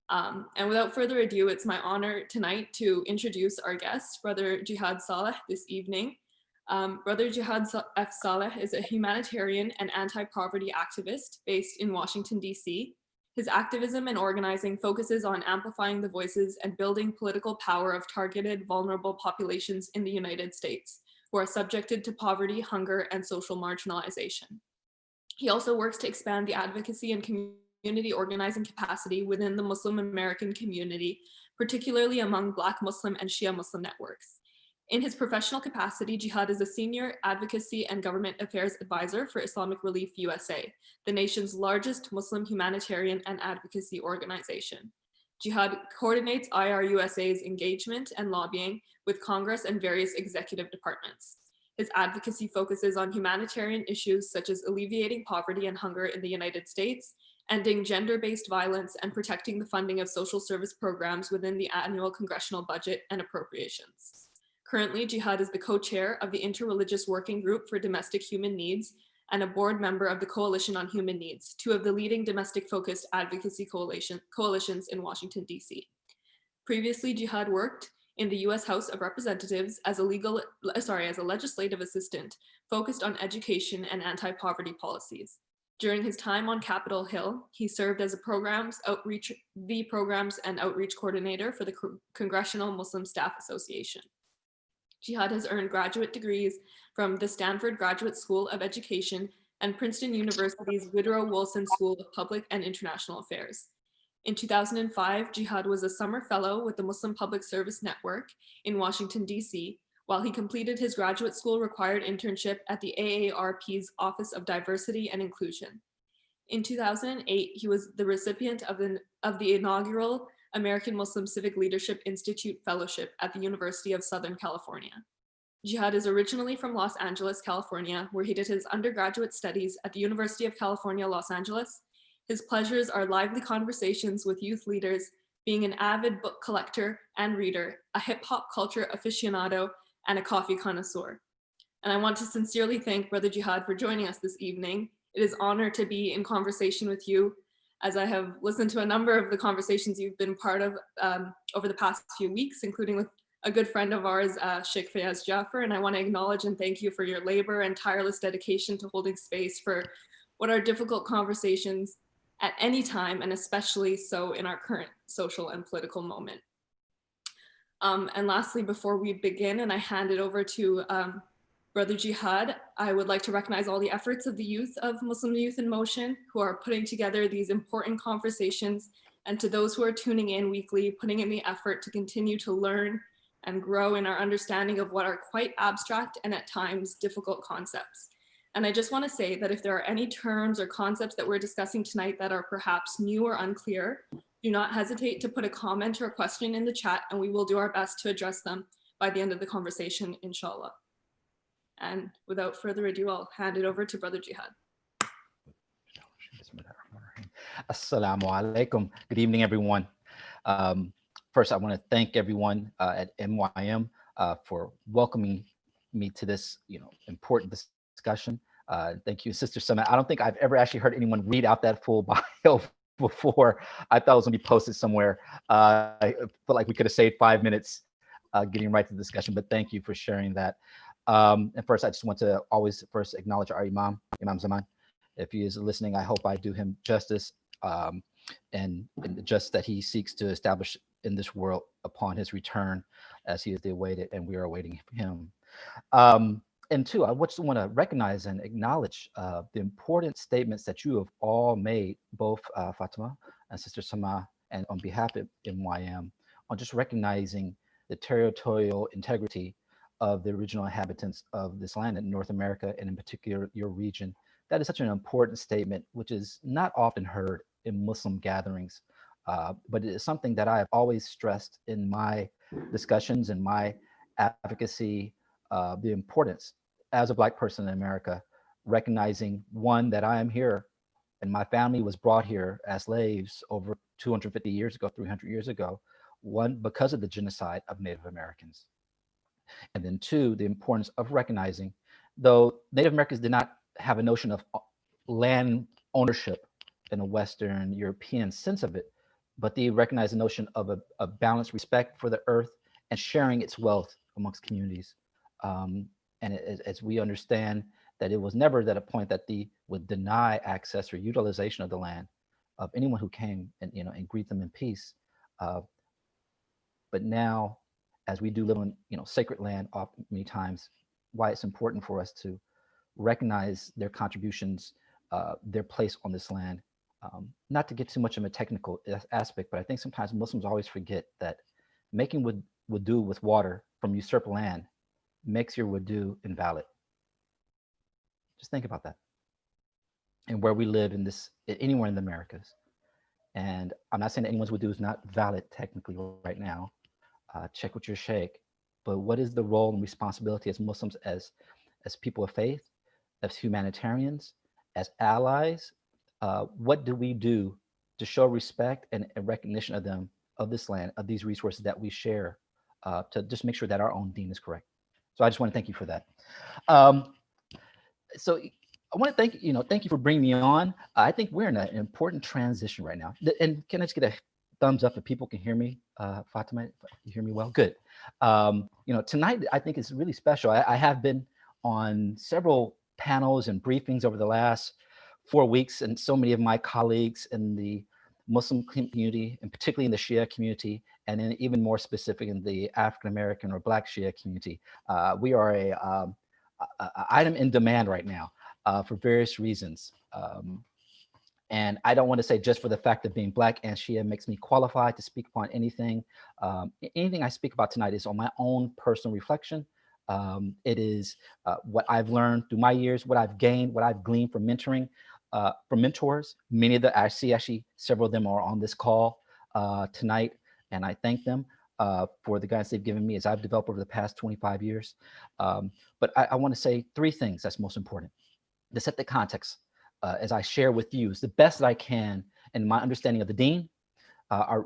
And without further ado, it's my honor tonight to introduce our guest, Br.Jihad Saleh, this evening. Br.Jihad Saleh is a humanitarian and anti-poverty activist based in Washington, D.C. His activism and organizing focuses on amplifying the voices and building political power of targeted, vulnerable populations in the United States who are subjected to poverty, hunger, and social marginalization. He also works to expand the advocacy and community organizing capacity within the Muslim American community, particularly among Black Muslim and Shia Muslim networks. In his professional capacity, Jihad is a senior advocacy and government affairs advisor for Islamic Relief USA, the nation's largest Muslim humanitarian and advocacy organization. Jihad coordinates IRUSA's engagement and lobbying with Congress and various executive departments. His advocacy focuses on humanitarian issues such as alleviating poverty and hunger in the United States, ending gender-based violence, and protecting the funding of social service programs within the annual congressional budget and appropriations. Currently, Jihad is the co-chair of the Interreligious Working Group for Domestic Human Needs and a board member of the Coalition on Human Needs, two of the leading domestic-focused advocacy coalitions in Washington, D.C. Previously, Jihad worked in the U.S. House of Representatives as a legislative assistant focused on education and anti-poverty policies. During his time on Capitol Hill, he served as the programs and outreach coordinator for the Congressional Muslim Staff Association. Jihad has earned graduate degrees from the Stanford Graduate School of Education and Princeton University's Woodrow Wilson School of Public and International Affairs. In 2005, Jihad was a summer fellow with the Muslim Public Service Network in Washington, D.C., while he completed his graduate school required internship at the AARP's Office of Diversity and Inclusion. In 2008, he was the recipient of the inaugural American Muslim Civic Leadership Institute Fellowship at the University of Southern California. Jihad is originally from Los Angeles, California, where he did his undergraduate studies at the University of California, Los Angeles. His pleasures are lively conversations with youth leaders, being an avid book collector and reader, a hip-hop culture aficionado, and a coffee connoisseur. And I want to sincerely thank Br.Jihad for joining us this evening. It is an honor to be in conversation with you, as I have listened to a number of the conversations you've been part of over the past few weeks, including with a good friend of ours, Sheikh Fayaz Jaffer, and I want to acknowledge and thank you for your labor and tireless dedication to holding space for what are difficult conversations at any time, and especially so in our current social and political moment. And lastly, before we begin and I hand it over to Br.Jihad, I would like to recognize all the efforts of the youth of Muslim Youth in Motion who are putting together these important conversations, and to those who are tuning in weekly, putting in the effort to continue to learn and grow in our understanding of what are quite abstract and at times difficult concepts. And I just want to say that if there are any terms or concepts that we're discussing tonight that are perhaps new or unclear, do not hesitate to put a comment or a question in the chat, and we will do our best to address them by the end of the conversation, inshallah. And without further ado, I'll hand it over to Br.Jihad. Assalamu alaikum. Good evening, everyone. First, I want to thank everyone at MYM for welcoming me to this, important discussion. Thank you, Sister Summit. I don't think I've ever actually heard anyone read out that full bio before. I thought it was going to be posted somewhere. I felt like we could have saved 5 minutes getting right to the discussion, but thank you for sharing that. And first, I just want to always first acknowledge our Imam Zaman. If he is listening, I hope I do him justice and the justice that he seeks to establish in this world upon his return, as he is the awaited, and we are awaiting him. And two, I just want to recognize and acknowledge the important statements that you have all made, both Fatima and Sister Sama, and on behalf of MYM, on just recognizing the territorial integrity of the original inhabitants of this land in North America, and in particular your region. That is such an important statement, which is not often heard in Muslim gatherings, but it is something that I have always stressed in my discussions and my advocacy, the importance as a Black person in America, recognizing, one, that I am here and my family was brought here as slaves over 250 years ago, 300 years ago, one, because of the genocide of Native Americans. And then two, the importance of recognizing, though Native Americans did not have a notion of land ownership in a Western European sense of it, but they recognize the notion of a balanced respect for the earth and sharing its wealth amongst communities. As we understand that it was never at a point that they would deny access or utilization of the land of anyone who came and and greet them in peace. Uh, but now, as we do live on sacred land, often many times, why it's important for us to recognize their contributions, their place on this land. Not to get too much of a technical aspect, but I think sometimes Muslims always forget that making wudu with water from usurped land makes your wudu invalid. Just think about that. And where we live in this, anywhere in the Americas. And I'm not saying that anyone's wudu is not valid technically right now. Check with your sheikh. But what is the role and responsibility as Muslims, as people of faith, as humanitarians, as allies? What do we do to show respect and recognition of them, of this land, of these resources that we share, to just make sure that our own deen is correct? So I just want to thank you for that. Um, so I want to thank you for bringing me on. I think we're in an important transition right now. And can I just get a thumbs up if people can hear me? Fatima, you hear me well? Good. Tonight I think is really special. I have been on several panels and briefings over the last 4 weeks, and so many of my colleagues in the Muslim community, and particularly in the Shia community, and then even more specific in the African American or Black Shia community. We are a item in demand right now for various reasons. And I don't want to say just for the fact of being Black and Shia makes me qualified to speak upon anything. Anything I speak about tonight is on my own personal reflection. It is what I've learned through my years, what I've gained, what I've gleaned from mentoring, from mentors. Many of the, I see actually several of them are on this call tonight, and I thank them for the guidance they've given me as I've developed over the past 25 years. But I want to say three things that's most important to set the context as I share with you is the best that I can in my understanding of the deen, the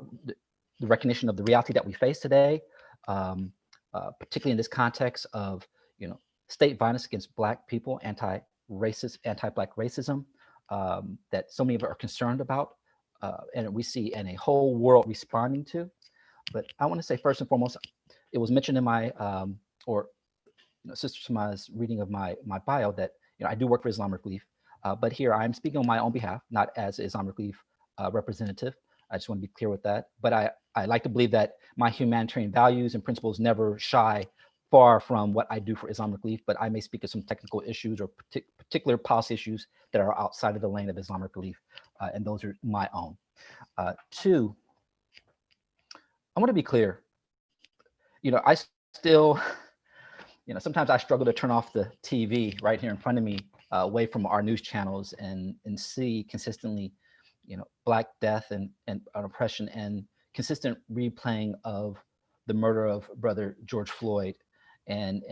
recognition of the reality that we face today, particularly in this context of state violence against Black people, anti-racist, anti-Black racism that so many of us are concerned about, and we see in a whole world responding to. But I want to say first and foremost, it was mentioned in my or Sister Sama's reading of my bio that I do work for Islamic Relief, but here I'm speaking on my own behalf, not as Islamic Relief representative. I just want to be clear with that. But I like to believe that my humanitarian values and principles never shy far from what I do for Islamic Relief, but I may speak of some technical issues or particular policy issues that are outside of the lane of Islamic Relief, and those are my own. Two, I want to be clear. I still, sometimes I struggle to turn off the TV right here in front of me, away from our news channels, and see consistently, Black death and oppression, and consistent replaying of the murder of brother George Floyd, and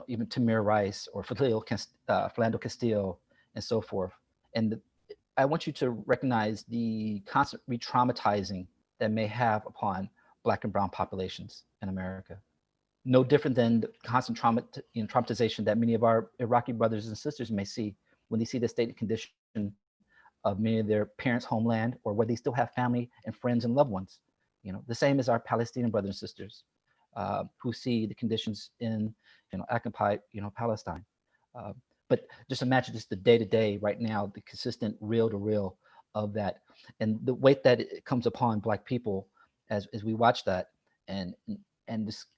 even Tamir Rice or Philando Castillo, and so forth. And I want you to recognize the constant re-traumatizing that may have upon Black and brown populations in America. No different than the constant traumatization that many of our Iraqi brothers and sisters may see when they see the state and condition of many of their parents' homeland, or where they still have family and friends and loved ones. The same as our Palestinian brothers and sisters who see the conditions in occupied Palestine. Uh, but just imagine just the day-to-day right now, the consistent real-to-real of that, and the weight that it comes upon Black people as we watch that, and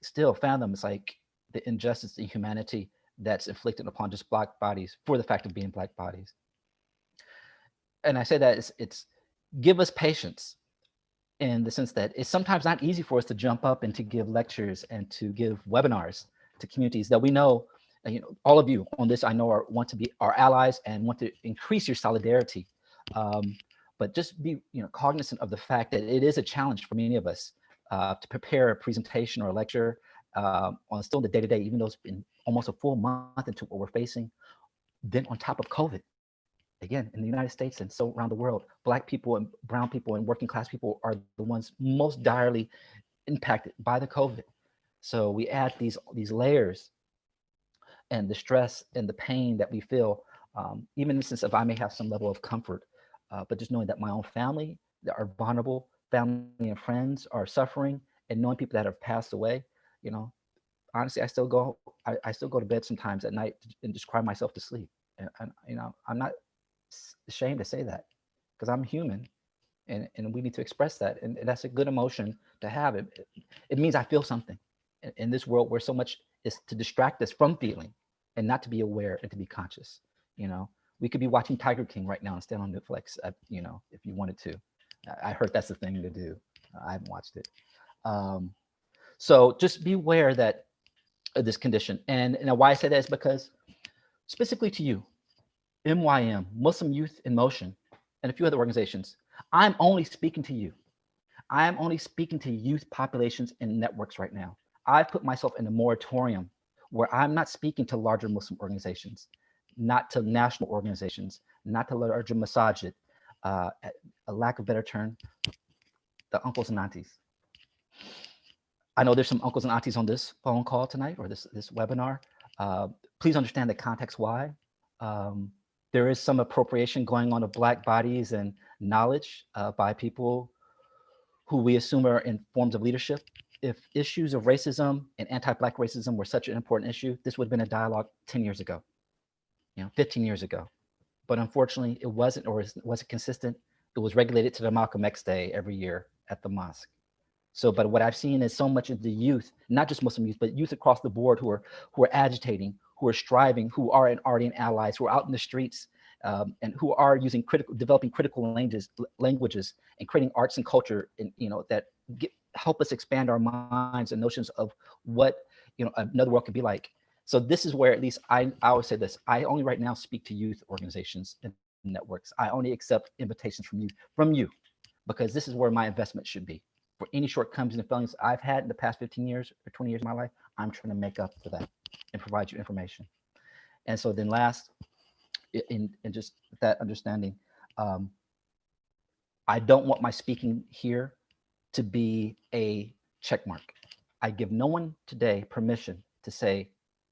still fathom it's like the injustice, the inhumanity that's inflicted upon just Black bodies for the fact of being Black bodies. And I say that it's give us patience, in the sense that it's sometimes not easy for us to jump up and to give lectures and to give webinars to communities that we know, all of you on this I know want to be our allies and want to increase your solidarity. But just be cognizant of the fact that it is a challenge for many of us to prepare a presentation or a lecture on still the day-to-day, even though it's been almost a full month into what we're facing. Then on top of COVID, again, in the United States and so around the world, Black people and brown people and working class people are the ones most direly impacted by the COVID. So we add these layers and the stress and the pain that we feel, even in the sense of I may have some level of comfort, but just knowing that my own family that are vulnerable, family and friends are suffering, and knowing people that have passed away, you know, honestly, I still go to bed sometimes at night and just cry myself to sleep. And you know, I'm not ashamed to say that because I'm human, and we need to express that, and that's a good emotion to have. It means I feel something in this world where so much is to distract us from feeling and not to be aware and to be conscious. You know, we could be watching Tiger King right now instead on Netflix. You know, if you wanted to. I heard that's the thing to do. I haven't watched it. Um, so just be aware that this condition. And why I say that is because specifically to you, MYM, Muslim Youth in Motion, and a few other organizations, I'm only speaking to you. I am only speaking to youth populations and networks right now. I've put myself in a moratorium where I'm not speaking to larger Muslim organizations, not to national organizations, not to larger masajid, a lack of better term, the uncles and aunties. I know there's some uncles and aunties on this phone call tonight or this webinar. Please understand the context why. Um, there is some appropriation going on of Black bodies and knowledge by people who we assume are in forms of leadership. If issues of racism and anti-Black racism were such an important issue, this would have been a dialogue 10 years ago, 15 years ago. But unfortunately, it wasn't, or it wasn't consistent. It was regulated to the Malcolm X Day every year at the mosque. So, but what I've seen is so much of the youth, not just Muslim youth, but youth across the board who are agitating, who are striving, who are Aryan allies, who are out in the streets, and who are using developing critical languages, and creating arts and culture, and that help us expand our minds and notions of what another world could be like. So this is where, at least I always say this: I only right now speak to youth organizations and networks. I only accept invitations from you, because this is where my investment should be. For any shortcomings and failings I've had in the past 15 years or 20 years of my life, I'm trying to make up for that and provide you information. And so then last, in just that understanding, I don't want my speaking here to be a check mark. I give no one today permission to say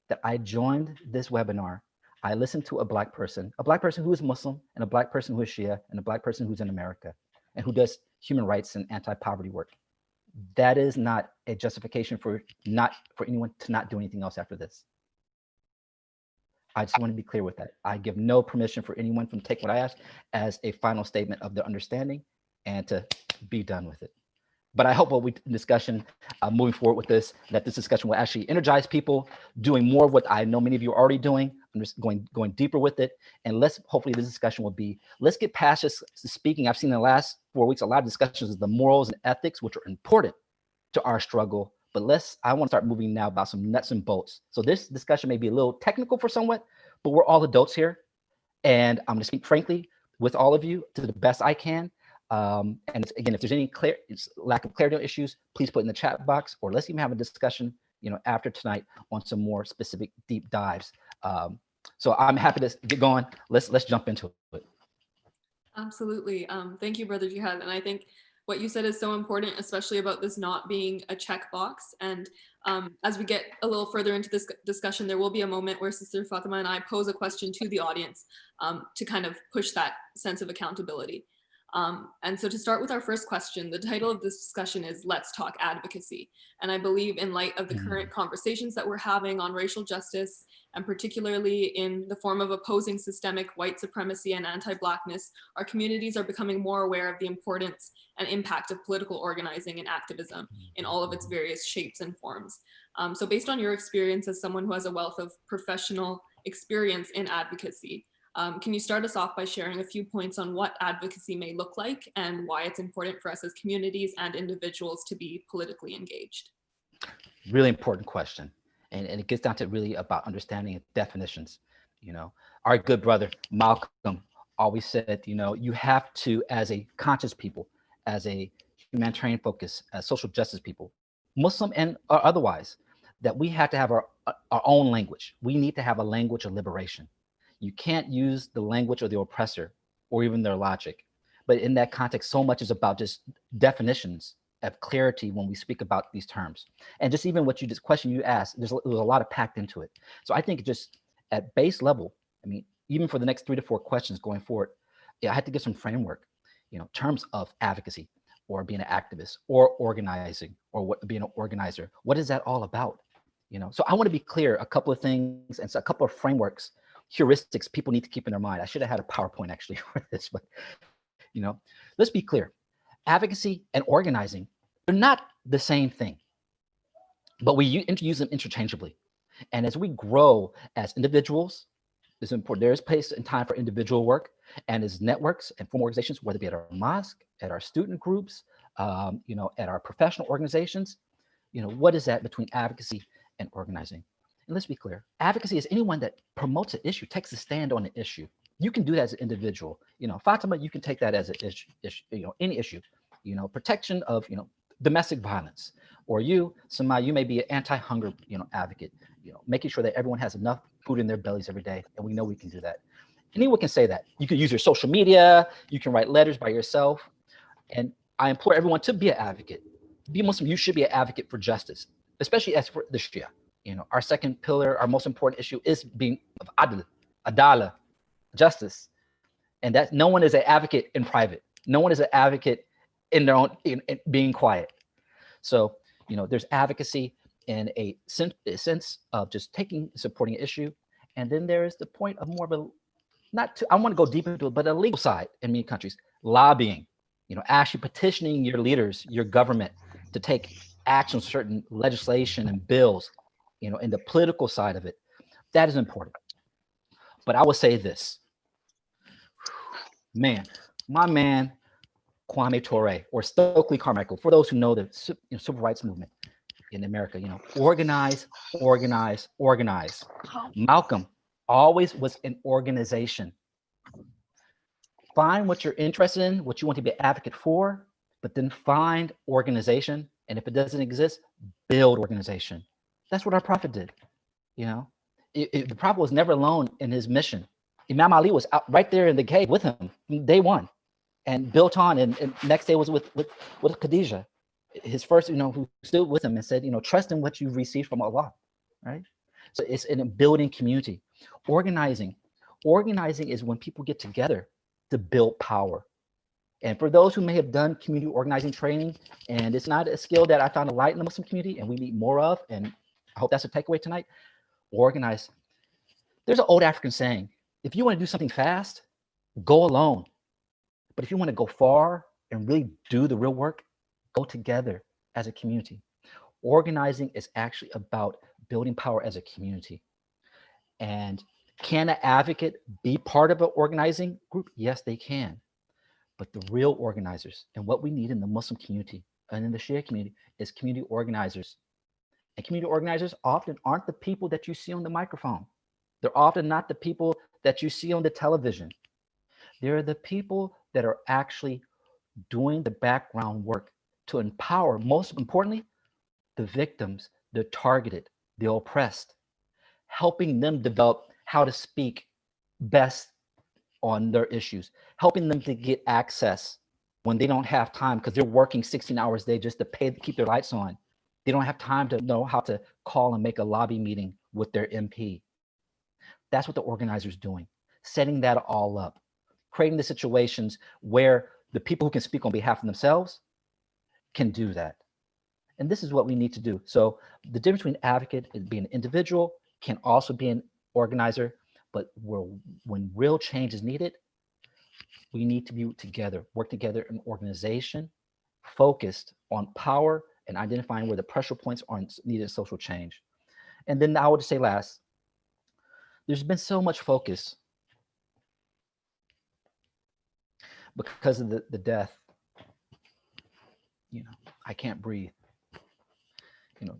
that I joined this webinar, I listened to a Black person who is Muslim, and a Black person who is Shia, and a Black person who's in America, and who does human rights and anti-poverty work. That is not a justification for anyone to not do anything else after this. I just want to be clear with that. I give no permission for anyone from take what I ask as a final statement of their understanding and to be done with it. But I hope discussion moving forward with this, that this discussion will actually energize people, doing more of what I know many of you are already doing. I'm just going deeper with it. And hopefully this discussion will be, let's get past just speaking. I've seen in the last 4 weeks, a lot of discussions of the morals and ethics, which are important to our struggle. But I want to start moving now about some nuts and bolts. So this discussion may be a little technical for somewhat, but we're all adults here. And I'm going to speak frankly with all of you to the best I can. And again, if there's any lack of clarity on issues, please put in the chat box, or let's even have a discussion, after tonight on some more specific deep dives. So I'm happy to get going. Let's jump into it. Absolutely. Thank you, Brother Jihad. And I think what you said is so important, especially about this not being a checkbox. And as we get a little further into this discussion, there will be a moment where Sister Fatima and I pose a question to the audience to kind of push that sense of accountability. And so to start with our first question, the title of this discussion is Let's Talk Advocacy. And I believe in light of the current conversations that we're having on racial justice, and particularly in the form of opposing systemic white supremacy and anti-Blackness, our communities are becoming more aware of the importance and impact of political organizing and activism in all of its various shapes and forms. So based on your experience as someone who has a wealth of professional experience in advocacy, can you start us off by sharing a few points on what advocacy may look like and why it's important for us as communities and individuals to be politically engaged? Really important question. And it gets down to really about understanding definitions. Our good brother, Malcolm, always said, you have to, as a conscious people, as a humanitarian focus, as social justice people, Muslim and otherwise, that we have to have our own language. We need to have a language of liberation. You can't use the language of the oppressor or even their logic. But in that context, so much is about just definitions of clarity when we speak about these terms. And just even question you asked, there's a lot of packed into it. So I think just at base level, even for the next 3 to 4 questions going forward, I had to give some framework, terms of advocacy. or being an activist or organizing or what being an organizer. What is that all about? So I want to be clear, a couple of things and so a couple of frameworks, heuristics people need to keep in their mind. I should have had a PowerPoint actually for this, but let's be clear. Advocacy and organizing, they're not the same thing, but we use them interchangeably. And as we grow as individuals, it's important. There is place and time for individual work, and as networks and formal organizations, whether it be at our mosque, at our student groups, at our professional organizations, what is that between advocacy and organizing? And let's be clear, advocacy is anyone that promotes an issue, takes a stand on an issue. You can do that as an individual. Fatima, you can take that as an issue, any issue, protection of, domestic violence. Or you, Samai, you may be an anti-hunger, advocate, making sure that everyone has enough food in their bellies every day. And we know we can do that. Anyone can say that. You can use your social media, you can write letters by yourself. And I implore everyone to be an advocate. Be Muslim, you should be an advocate for justice, especially as for the Shia. Our second pillar, our most important issue is being of adala, justice. And that no one is an advocate in private. No one is an advocate in their own, in being quiet. So, there's advocacy in a sense of just supporting an issue. And then there is the point of more of I want to go deep into it, but a legal side in many countries, lobbying, actually petitioning your leaders, your government to take action on certain legislation and bills, in the political side of it. That is important. But I will say this, my man, Kwame Ture, or Stokely Carmichael, for those who know the civil rights movement in America, organize, organize, organize. Malcolm always was an organization. Find what you're interested in, what you want to be an advocate for, but then find organization. And if it doesn't exist, build organization. That's what our prophet did. The prophet was never alone in his mission. Imam Ali was out right there in the cave with him from day one, and built on. And next day was with Khadijah, his first, who stood with him and said, trust in what you've received from Allah, right? So it's in a building community. Organizing is when people get together to build power. And for those who may have done community organizing training, and it's not a skill that I found a light in the Muslim community and we need more of, and I hope that's a takeaway tonight, organize. There's an old African saying, if you want to do something fast, go alone. But if you want to go far and really do the real work, go together as a community. Organizing is actually about building power as a community. And can an advocate be part of an organizing group? Yes, they can. But the real organizers, and what we need in the Muslim community and in the Shia community, is community organizers. And community organizers often aren't the people that you see on the microphone. They're often not the people that you see on the television. They're the people that are actually doing the background work to empower, most importantly, the victims, the targeted, the oppressed, helping them develop how to speak best on their issues, helping them to get access when they don't have time because they're working 16 hours a day just to keep their lights on. They don't have time to know how to call and make a lobby meeting with their MP. That's what the organizer's doing, setting that all up, creating the situations where the people who can speak on behalf of themselves can do that. And this is what we need to do. So the difference between advocate and being an individual can also be an organizer, but when real change is needed, we need to be together, work together in organization, focused on power and identifying where the pressure points are needed in social change. And then I would say last, there's been so much focus because of the death. I can't breathe.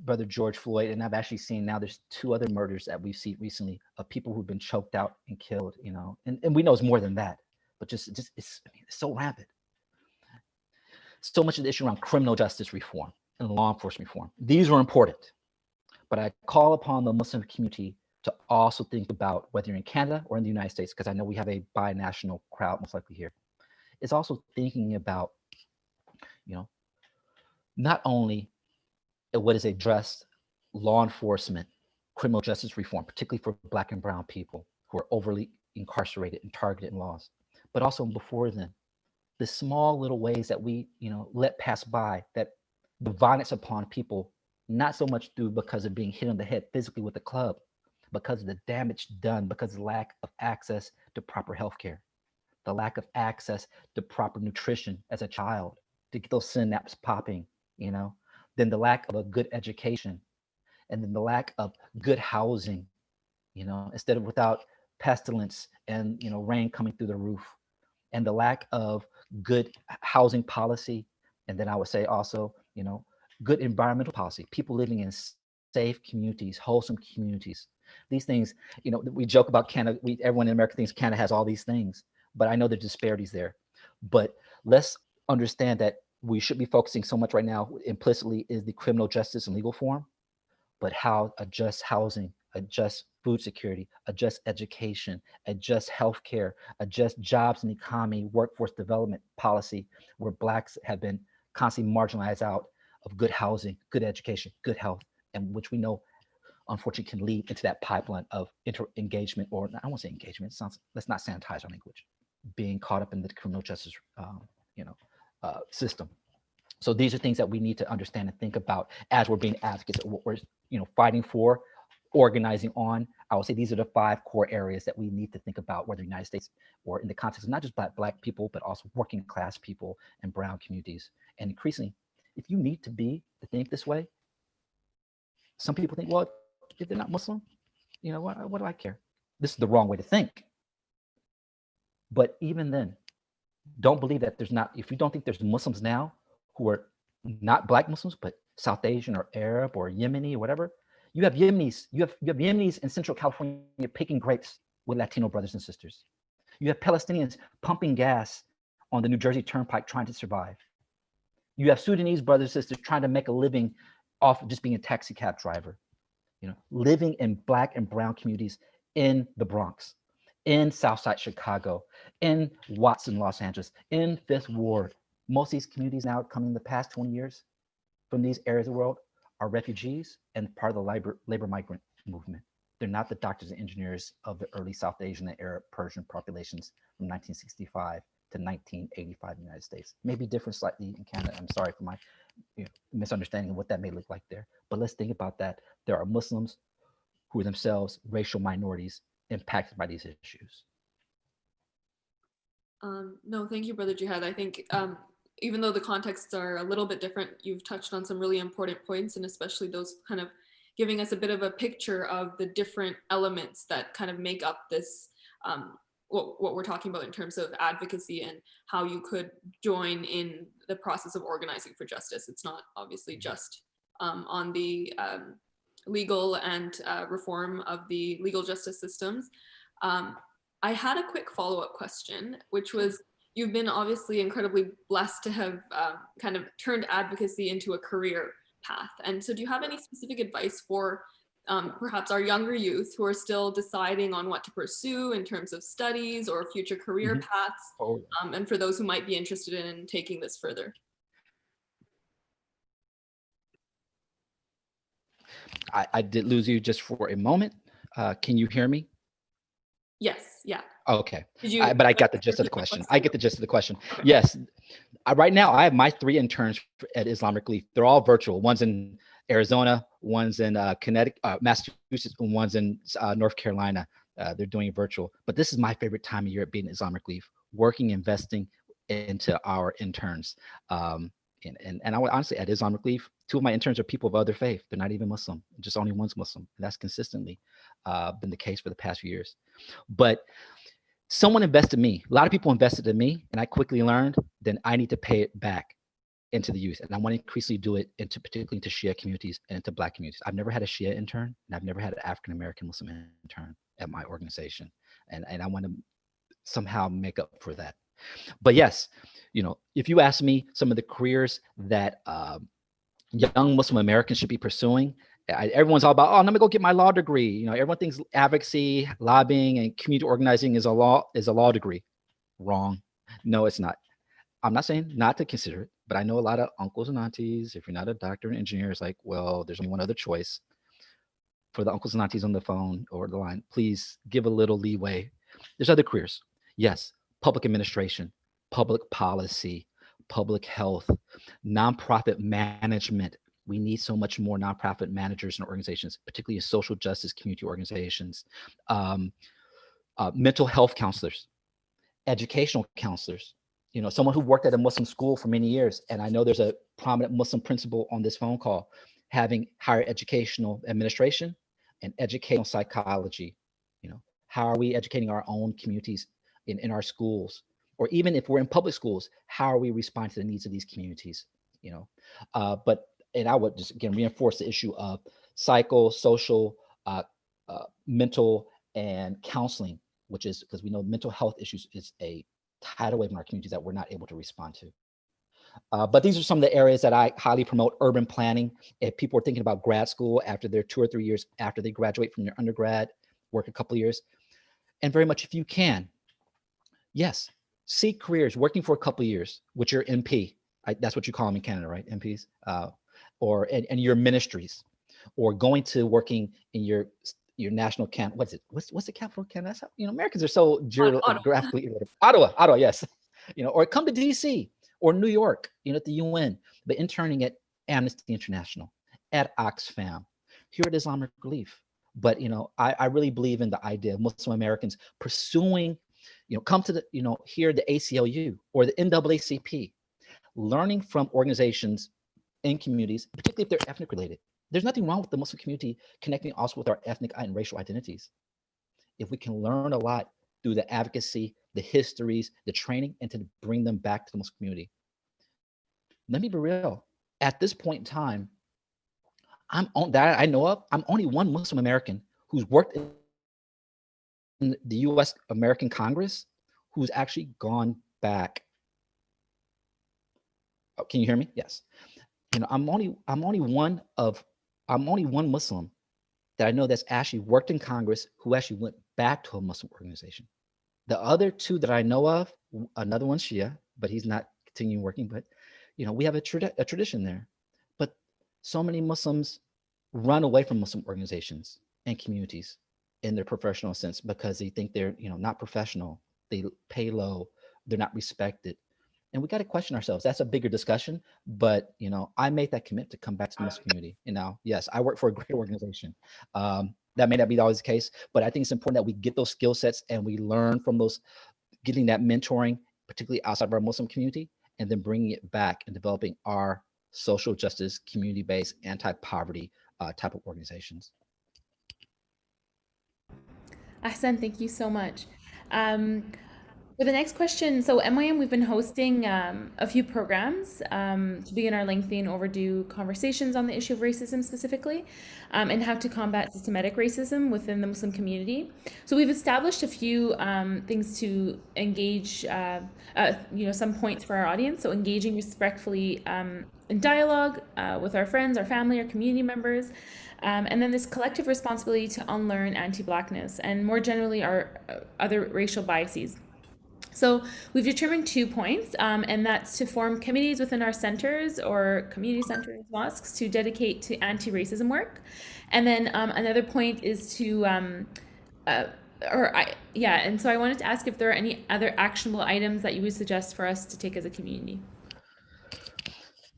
Brother George Floyd, and I've actually seen now there's 2 other murders that we've seen recently of people who've been choked out and killed, and we know it's more than that, but it's so rampant. So much of the issue around criminal justice reform and law enforcement reform. These are important, but I call upon the Muslim community to also think about whether you're in Canada or in the United States, because I know we have a binational crowd most likely here. It's also thinking about, not only what is addressed law enforcement, criminal justice reform, particularly for Black and brown people who are overly incarcerated and targeted in laws, but also before then, the small little ways that we, let pass by, that the violence upon people, not so much through because of being hit on the head physically with a club, because of the damage done, because of the lack of access to proper health care, the lack of access to proper nutrition as a child, to get those synapses popping, then the lack of a good education, and then the lack of good housing, instead of without pestilence and, rain coming through the roof, and the lack of good housing policy. And then I would say also, good environmental policy, people living in safe communities, wholesome communities. These things, we joke about Canada, everyone in America thinks Canada has all these things, but I know the disparities there. But let's understand that we should be focusing so much right now implicitly is the criminal justice and legal form, but how a just housing, a just food security, a just education, a just healthcare, a just jobs and economy, workforce development policy, where Blacks have been constantly marginalized out of good housing, good education, good health, and which we know, unfortunately, can lead into that pipeline of engagement, or I won't say engagement. It sounds, let's not sanitize our language, being caught up in the criminal justice, system. So these are things that we need to understand and think about as we're being advocates, what we're fighting for, organizing on. I would say these are the 5 core areas that we need to think about, whether the United States or in the context of not just black people, but also working class people and brown communities. And increasingly, if you need to think this way, some people think, well, if they're not Muslim, what do I care? This is the wrong way to think. But even then, don't believe that there's not, if you don't think there's Muslims now who are not Black Muslims, but South Asian or Arab or Yemeni or whatever, you have Yemenis, you have Yemenis in Central California picking grapes with Latino brothers and sisters. You have Palestinians pumping gas on the New Jersey Turnpike trying to survive. You have Sudanese brothers and sisters trying to make a living off of just being a taxi cab driver, living in Black and brown communities in the Bronx, in Southside Chicago, in Watson, Los Angeles, in Fifth Ward. Most of these communities now coming in the past 20 years from these areas of the world are refugees and part of the labor migrant movement. They're not the doctors and engineers of the early South Asian and Arab Persian populations from 1965 to 1985 in the United States. Maybe different slightly in Canada. I'm sorry for my misunderstanding of what that may look like there. But let's think about that. There are Muslims who are themselves racial minorities impacted by these issues. No, thank you, Brother Jihad. I think even though the contexts are a little bit different, you've touched on some really important points, and especially those kind of giving us a bit of a picture of the different elements that kind of make up this, what we're talking about in terms of advocacy and how you could join in the process of organizing for justice. It's not obviously just on the legal and reform of the legal justice systems. I had a quick follow-up question, which was, you've been obviously incredibly blessed to have kind of turned advocacy into a career path. And so do you have any specific advice for perhaps our younger youth who are still deciding on what to pursue in terms of studies or future career paths, and for those who might be interested in taking this further? I did lose you just for a moment. Can you hear me? Yes, yeah. Okay, but I got the gist of the question. I get the gist of the question. Yes, right now I have my 3 interns at Islamic Relief. They're all virtual. One's in Arizona, one's in Connecticut, Massachusetts, and one's in North Carolina. They're doing it virtual. But this is my favorite time of year at being Islamic Relief, working, investing into our interns. And I would honestly, at Islamic Relief, 2 of my interns are people of other faith. They're not even Muslim, just only one's Muslim. And that's consistently been the case for the past few years. But someone invested in me. A lot of people invested in me, and I quickly learned then I need to pay it back into the youth. And I want to increasingly do it particularly into Shia communities and into Black communities. I've never had a Shia intern, and I've never had an African-American Muslim intern at my organization. And I want to somehow make up for that. But yes, if you ask me some of the careers that young Muslim Americans should be pursuing, everyone's all about, oh, let me go get my law degree. Everyone thinks advocacy, lobbying, and community organizing is a law degree. Wrong. No, it's not. I'm not saying not to consider it, but I know a lot of uncles and aunties, if you're not a doctor and engineer, it's like, well, there's only one other choice. For the uncles and aunties on the phone or the line, please give a little leeway. There's other careers. Yes, public administration, public policy, public health, nonprofit management. We need so much more nonprofit managers and organizations, particularly in social justice community organizations, um, mental health counselors, educational counselors. You know, someone who worked at a Muslim school for many years, and I know there's a prominent Muslim principal on this phone call, having higher educational administration and educational psychology. You know, how are we educating our own communities in our schools? Or even if we're in public schools, how are we responding to the needs of these communities? You know, and I would just again reinforce the issue of psychosocial, mental, and counseling, which is because we know mental health issues is a tidal wave in our communities that we're not able to respond to. But these are some of the areas that I highly promote: urban planning. If people are thinking about grad school after their 2 or 3 years after they graduate from their undergrad, work a couple of years, and very much if you can, yes, seek careers working for a couple of years with your MP. That's what you call them in Canada, right? MPs, or and your ministries, or going to working in your national camp. What's it? What's the capital of Canada? That's how, you know, Americans are so geographically Ottawa, yes. You know, or come to DC or New York, you know, at the UN, but interning at Amnesty International, at Oxfam, here at Islamic Relief. But you know, I really believe in the idea of Muslim Americans pursuing, you know, come to the, you know, here the ACLU or the NAACP, learning from organizations in communities, particularly if they're ethnic related. There's nothing wrong with the Muslim community connecting also with our ethnic and racial identities. If we can learn a lot through the advocacy, the histories, the training, and to bring them back to the Muslim community. Let me be real. At this point in time, that I know of, I'm only one Muslim American who's worked in the U.S. American Congress who's actually gone back. Oh, can you hear me? Yes. You know, I'm only one Muslim that I know that's actually worked in Congress who actually went back to a Muslim organization. The other two that I know of, another one's Shia, but he's not continuing working. But you know, we have a tradition there. But so many Muslims run away from Muslim organizations and communities in their professional sense because they think they're, you know, not professional. They pay low. They're not respected. And we got to question ourselves. That's a bigger discussion. But you know, I made that commitment to come back to the Muslim community. And now, yes, I work for a great organization. That may not be always the case, but I think it's important that we get those skill sets and we learn from those, getting that mentoring, particularly outside of our Muslim community, and then bringing it back and developing our social justice, community-based, anti-poverty type of organizations. Ahsan, thank you so much. For the next question, so MYM, we've been hosting a few programs to begin our lengthy and overdue conversations on the issue of racism specifically, and how to combat systematic racism within the Muslim community. So we've established a few things to engage, you know, some points for our audience. So engaging respectfully in dialogue with our friends, our family, our community members. And then this collective responsibility to unlearn anti-Blackness and more generally our other racial biases. So we've determined 2 points, and that's to form committees within our centers or community centers, mosques, to dedicate to anti-racism work. And then another point is to, and so I wanted to ask if there are any other actionable items that you would suggest for us to take as a community.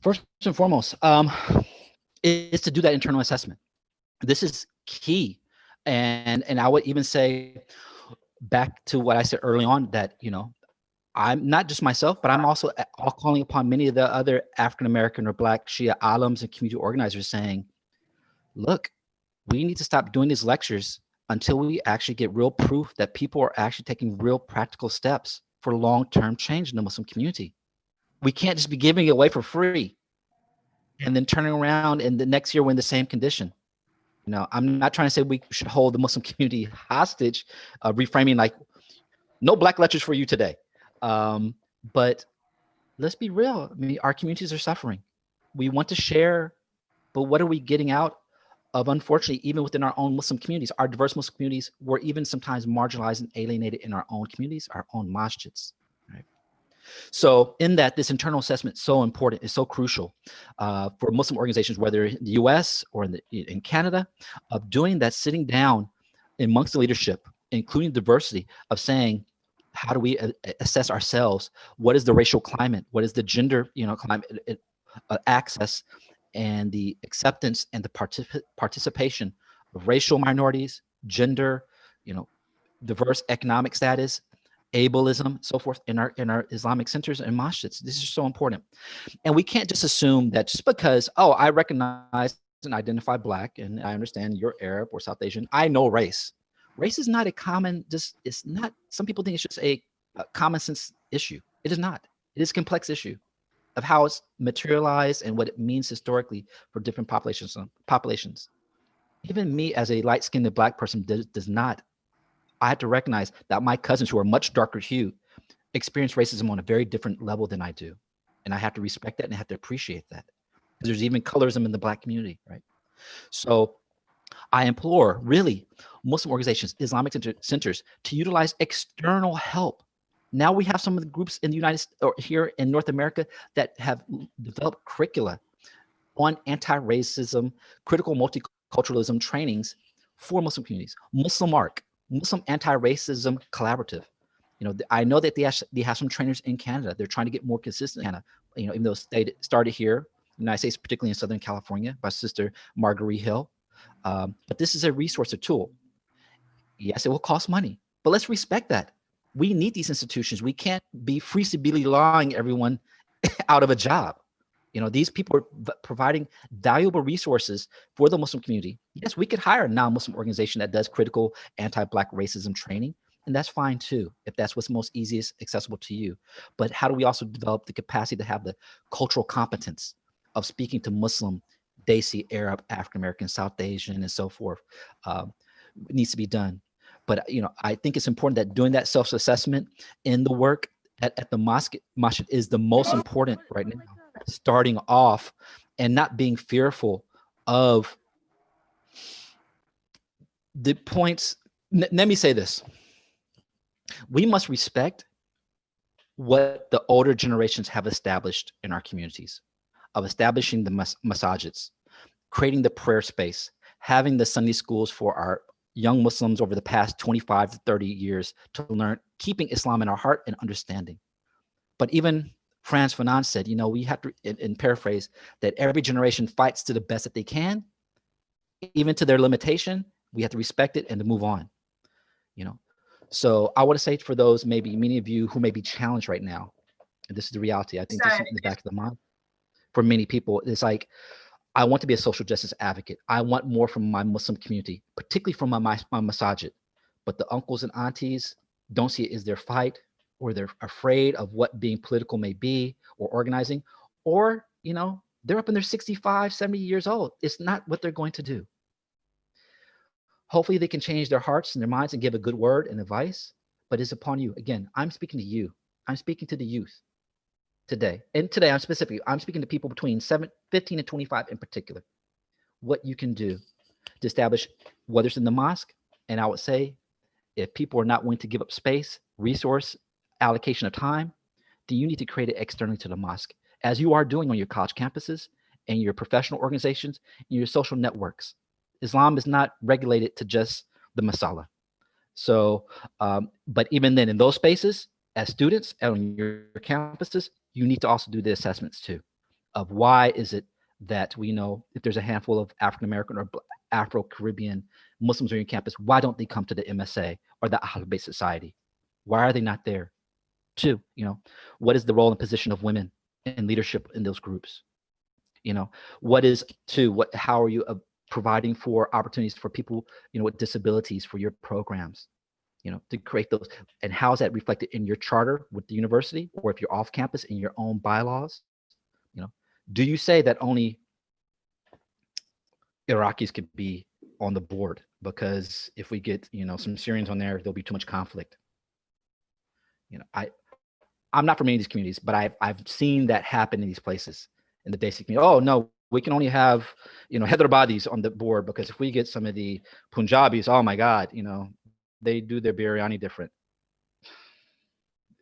First and foremost, is to do that internal assessment. This is key. And I would even say, back to what I said early on, that, you know, I'm not just myself, but I'm also calling upon many of the other African-American or Black Shia alums and community organizers saying, look, we need to stop doing these lectures until we actually get real proof that people are actually taking real practical steps for long-term change in the Muslim community. We can't just be giving it away for free and then turning around and the next year we're in the same condition. You know, I'm not trying to say we should hold the Muslim community hostage, reframing like, no Black lectures for you today. But let's be real. I mean, our communities are suffering. We want to share, but what are we getting out of? Unfortunately, even within our own Muslim communities, our diverse Muslim communities, we're even sometimes marginalized and alienated in our own communities, our own masjids. Right? So in that, this internal assessment is so important, is so crucial for Muslim organizations, whether in the US or in Canada, of doing that, sitting down amongst the leadership, including diversity, of saying, How do we assess ourselves? What is the racial climate? What is the gender, climate, access, and the acceptance and the participation of racial minorities, gender, you know, diverse economic status, ableism, so forth in our Islamic centers and masjids. This is so important. And we can't just assume that just because, oh, I recognize and identify Black and I understand you're Arab or South Asian, I know race. Race is not a common, just, it's not, some people think it's just a common sense issue. It is not. It is a complex issue of how it's materialized and what it means historically for different populations. Even me as a light-skinned Black person does not, I have to recognize that my cousins who are much darker hued experience racism on a very different level than I do. And I have to respect that and I have to appreciate that. Because there's even colorism in the Black community, right? So I implore really Muslim organizations, Islamic centers to utilize external help. Now we have some of the groups in the United States or here in North America that have developed curricula on anti-racism, critical multiculturalism trainings for Muslim communities. Muslim ARC, Muslim Anti-Racism Collaborative. I know that they have some trainers in Canada. They're trying to get more consistent. Canada, even though they started here, in the United States, particularly in Southern California, by Sister Marguerite Hill. But this is a resource, a tool. Yes, it will cost money, but let's respect that. We need these institutions. We can't be free sabili lawing everyone out of a job. These people are providing valuable resources for the Muslim community. Yes, we could hire a non-Muslim organization that does critical anti-Black racism training, and that's fine too, if that's what's most easiest accessible to you. But how do we also develop the capacity to have the cultural competence of speaking to Muslim, Desi, Arab, African-American, South Asian, and so forth? It needs to be done. But I think it's important that doing that self-assessment in the work at the mosque is the most important right now. Starting off and not being fearful of the points. Let me say this. We must respect what the older generations have established in our communities, of establishing the masajids, creating the prayer space, having the Sunday schools for our young Muslims over the past 25 to 30 years to learn, keeping Islam in our heart and understanding. But even Frantz Fanon said, we have to, in paraphrase, that every generation fights to the best that they can, even to their limitation. We have to respect it and to move on. So I want to say for those, maybe many of you who may be challenged right now, and this is the reality, I think this is in the back of the mind for many people, it's like, I want to be a social justice advocate. I want more from my Muslim community, particularly from my masajid. But the uncles and aunties don't see it as their fight, or they're afraid of what being political may be, or organizing, or, they're up in their 65, 70 years old. It's not what they're going to do. Hopefully they can change their hearts and their minds and give a good word and advice, but it's upon you. Again, I'm speaking to you. I'm speaking to the youth today. And today I'm speaking to people between 15 and 25 in particular. What you can do to establish, whether it's in the mosque, and I would say, if people are not willing to give up space, resource, allocation of time, then you need to create it externally to the mosque, as you are doing on your college campuses and your professional organizations and your social networks. Islam is not regulated to just the masala. So, but even then in those spaces, as students and on your campuses, you need to also do the assessments too, of why is it that we know if there's a handful of African-American or Afro-Caribbean Muslims on your campus, why don't they come to the MSA or the Ahlul Bayt Society? Why are they not there? Two, what is the role and position of women in leadership in those groups? What is how are you providing for opportunities for people, with disabilities for your programs, to create those, and how is that reflected in your charter with the university, or if you're off campus in your own bylaws? Do you say that only Iraqis could be on the board? Because if we get, some Syrians on there, there'll be too much conflict. I'm not from any of these communities, but I've seen that happen in these places in the basic community. Oh no, we can only have, Hyderabadis on the board, because if we get some of the Punjabis, oh my God, they do their biryani different.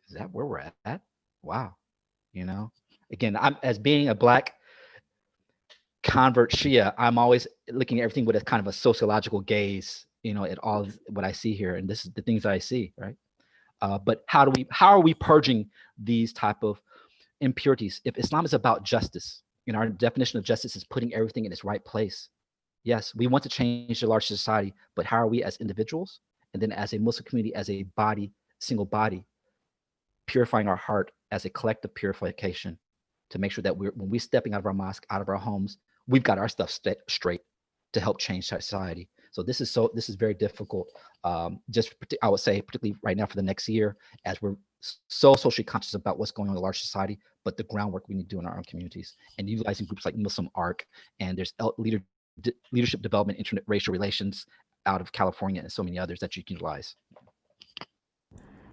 Is that where we're at? Wow. Again, I'm, as being a Black convert Shia, I'm always looking at everything with a kind of a sociological gaze, at all what I see here. And this is the things that I see, right? But how are we purging these type of impurities? If Islam is about justice, our definition of justice is putting everything in its right place. Yes, we want to change the large society, but how are we as individuals, and then as a Muslim community, as a body, single body, purifying our heart as a collective purification to make sure that when we're stepping out of our mosque, out of our homes, we've got our stuff straight to help change society. So this is very difficult. I would say, particularly right now for the next year, as we're so socially conscious about what's going on in the large society, but the groundwork we need to do in our own communities, and utilizing groups like Muslim ARC, and there's leadership development, interracial relations out of California, and so many others that you can utilize.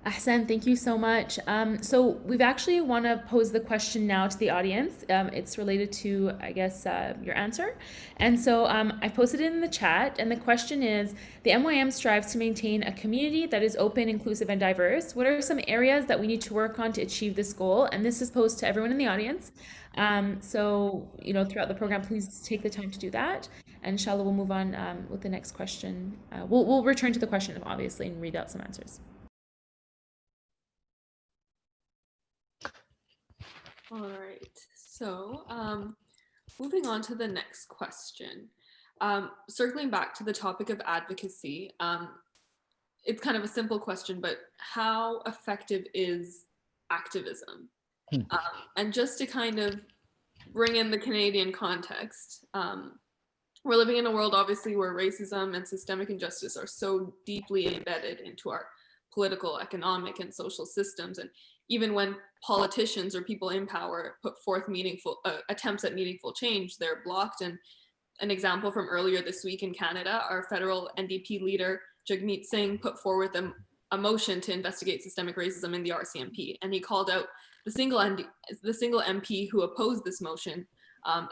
Ahsan, thank you so much. So we've actually want to pose the question now to the audience. It's related to, I guess, your answer. And so I posted it in the chat, and the question is, the MYM strives to maintain a community that is open, inclusive, and diverse. What are some areas that we need to work on to achieve this goal? And this is posed to everyone in the audience. So, throughout the program, please take the time to do that. And inshallah, we'll move on with the next question. We'll return to the question, obviously, and read out some answers. All right, so moving on to the next question. Circling back to the topic of advocacy, it's kind of a simple question, but how effective is activism? And just to kind of bring in the Canadian context, we're living in a world, obviously, where racism and systemic injustice are so deeply embedded into our political, economic, and social systems. And even when politicians or people in power put forth meaningful attempts at meaningful change, they're blocked. And an example from earlier this week in Canada, our federal NDP leader, Jagmeet Singh, put forward a motion to investigate systemic racism in the RCMP. And he called out the single MP who opposed this motion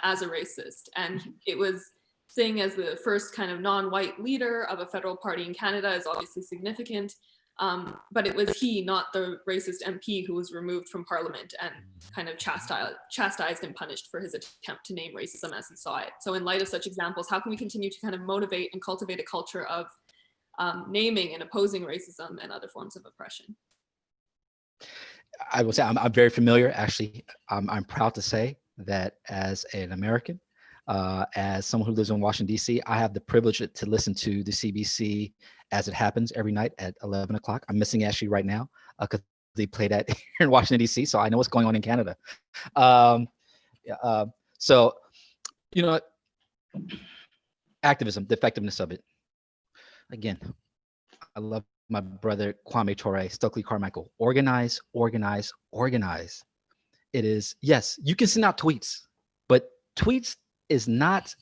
as a racist. And it was Singh, as the first kind of non-white leader of a federal party in Canada, is obviously significant. But it was he, not the racist MP, who was removed from Parliament and kind of chastised and punished for his attempt to name racism as he saw it. So in light of such examples, how can we continue to kind of motivate and cultivate a culture of naming and opposing racism and other forms of oppression? I will say I'm very familiar. Actually, I'm proud to say that as an American, as someone who lives in Washington, D.C., I have the privilege to listen to the CBC as it happens every night at 11 o'clock. I'm missing actually right now because they play that here in Washington, D.C., so I know what's going on in Canada. So, activism, the effectiveness of it. Again, I love my brother Kwame Ture, Stokely Carmichael. Organize, organize, organize. It is, yes, you can send out tweets, but tweets is not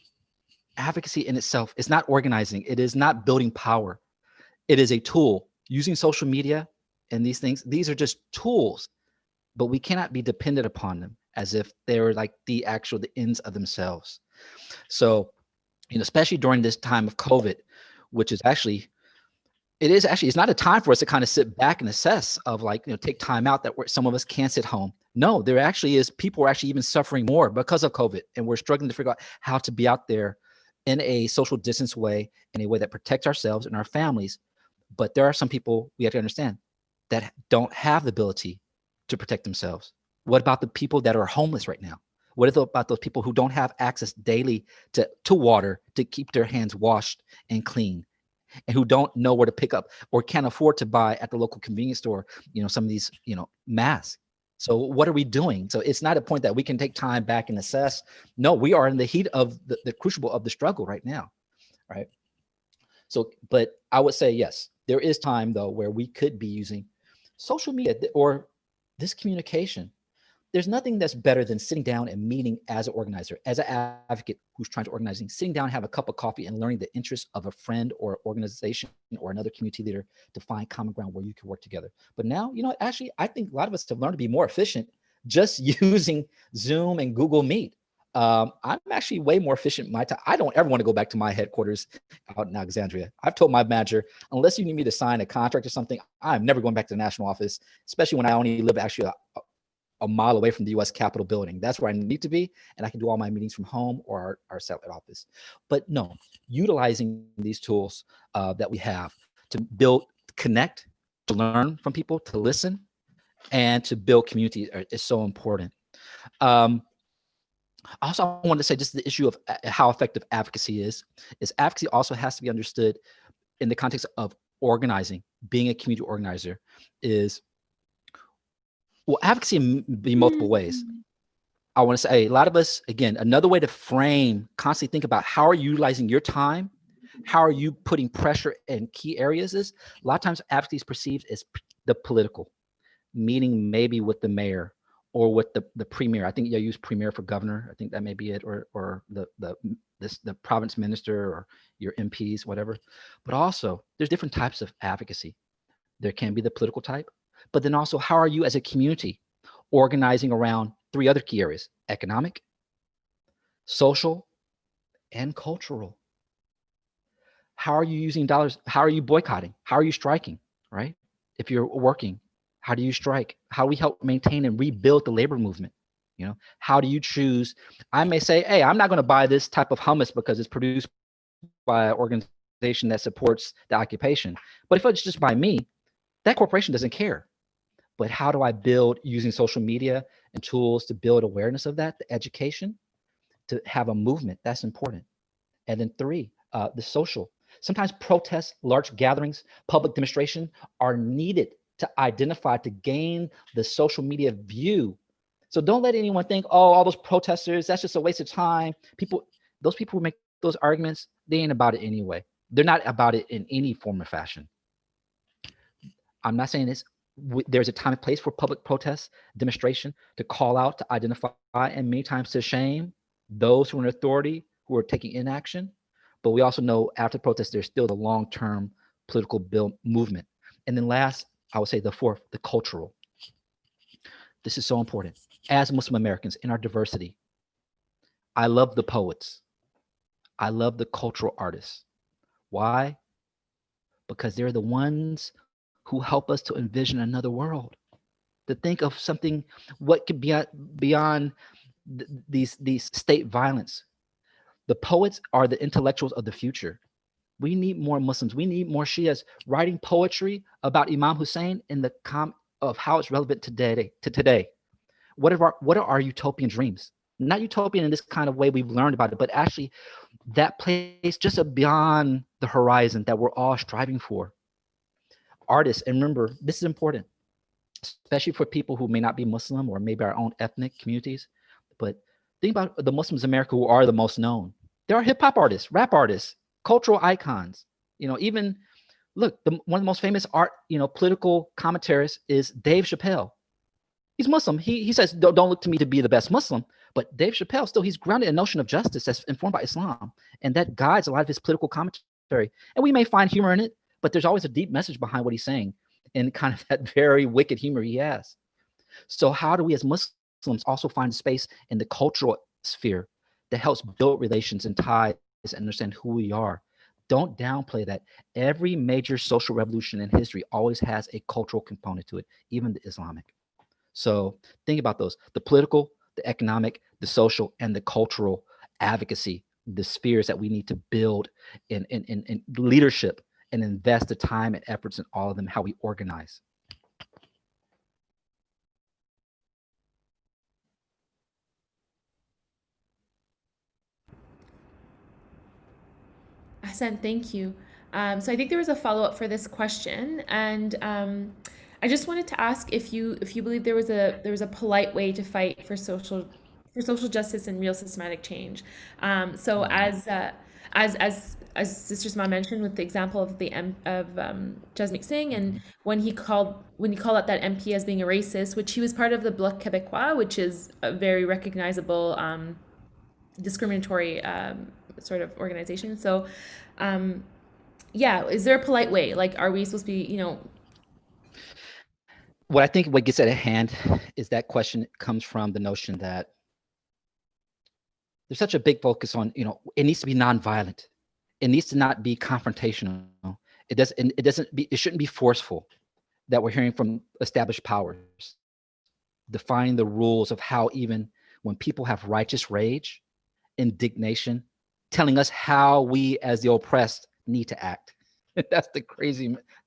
advocacy in itself. It's not organizing. It is not building power. It is a tool. Using social media and these things, these are just tools, but we cannot be dependent upon them as if they're like the ends of themselves. So, especially during this time of COVID, which is actually, it's not a time for us to kind of sit back and assess of take time out that some of us can't sit home. No, there actually is, people are actually even suffering more because of COVID, and we're struggling to figure out how to be out there in a social distance way, in a way that protects ourselves and our families. But there are some people, we have to understand, that don't have the ability to protect themselves. What about the people that are homeless right now? What about those people who don't have access daily to water to keep their hands washed and clean, and who don't know where to pick up or can't afford to buy at the local convenience store, some of these, masks? So what are we doing? So it's not a point that we can take time back and assess. No, we are in the heat of the crucible of the struggle right now, right? So, but I would say, yes, there is time though where we could be using social media or this communication. There's nothing that's better than sitting down and meeting as an organizer, as an advocate who's trying to organize, sitting down, have a cup of coffee and learning the interests of a friend or organization or another community leader to find common ground where you can work together. But now, actually, I think a lot of us have learned to be more efficient just using Zoom and Google Meet. I'm actually way more efficient in my time. I don't ever want to go back to my headquarters out in Alexandria. I've told my manager, unless you need me to sign a contract or something, I'm never going back to the national office, especially when I only live actually a mile away from the U.S. Capitol building. That's where I need to be, and I can do all my meetings from home or our satellite office. But no, utilizing these tools that we have to build, connect, to learn from people, to listen, and to build community is so important. Also, I wanted to say just the issue of how effective advocacy is advocacy also has to be understood in the context of organizing. Being a community organizer is, well, advocacy in be multiple ways. I want to say a lot of us, again, another way to frame, constantly think about how are you utilizing your time, how are you putting pressure in key areas is a lot of times advocacy is perceived as the political, meeting maybe with the mayor or with the premier. I think you use premier for governor. I think that may be it, or the province minister or your MPs, whatever. But also there's different types of advocacy. There can be the political type, but then also how are you as a community organizing around three other key areas: economic, social, and cultural. How are you using dollars? How are you boycotting? How are you striking, right? If you're working, how do you strike? How do we help maintain and rebuild the labor movement? You know, how do you choose? I may say, hey, I'm not going to buy this type of hummus because it's produced by an organization that supports the occupation. But if it's just by me, that corporation doesn't care. But how do I build using social media and tools to build awareness of that, the education, to have a movement? That's important. And then three, the social. Sometimes protests, large gatherings, public demonstration are needed to identify, to gain the social media view. So don't let anyone think, oh, all those protesters, that's just a waste of time. Those people who make those arguments, they ain't about it anyway. They're not about it in any form or fashion. I'm not saying this. There's a time and place for public protest, demonstration, to call out, to identify, and many times to shame those who are in authority who are taking inaction. But we also know after protest, there's still the long-term political build movement. And then last, I would say the fourth, the cultural. This is so important. As Muslim Americans in our diversity, I love the poets. I love the cultural artists. Why? Because they're the ones who help us to envision another world, to think of something, what could be beyond these state violence. The poets are the intellectuals of the future. We need more Muslims. We need more Shias writing poetry about Imam Hussein in the of how it's relevant today. What are our utopian dreams? Not utopian in this kind of way we've learned about it, but actually that place just beyond the horizon that we're all striving for. Artists, and remember, this is important, especially for people who may not be Muslim or maybe our own ethnic communities. But think about the Muslims in America who are the most known. There are hip hop artists, rap artists, cultural icons. You know, even look, one of the most famous political commentaries is Dave Chappelle. He's Muslim. He says, don't look to me to be the best Muslim. But Dave Chappelle, still, he's grounded in a notion of justice that's informed by Islam. And that guides a lot of his political commentary. And we may find humor in it, but there's always a deep message behind what he's saying and kind of that very wicked humor he has. So how do we as Muslims also find space in the cultural sphere that helps build relations and ties and understand who we are? Don't downplay that. Every major social revolution in history always has a cultural component to it, even the Islamic. So think about those: the political, the economic, the social, and the cultural advocacy, the spheres that we need to build in leadership and invest the time and efforts in all of them, how we organize. Ahsan, thank you. So I think there was a follow-up for this question, and I just wanted to ask if you believe there was a polite way to fight for social justice and real systematic change. So as Sister Smile mentioned with the example of Jasmeet Singh, and when he called out that MP as being a racist, which he was part of the Bloc Québécois, which is a very recognizable discriminatory sort of organization. So yeah, is there a polite way? Like, are we supposed to be, What I think what gets at hand is that question comes from the notion that there's such a big focus on, it needs to be nonviolent. It needs to not be confrontational. It shouldn't be forceful, that we're hearing from established powers, defining the rules of how, even when people have righteous rage, indignation, telling us how we as the oppressed need to act. That's the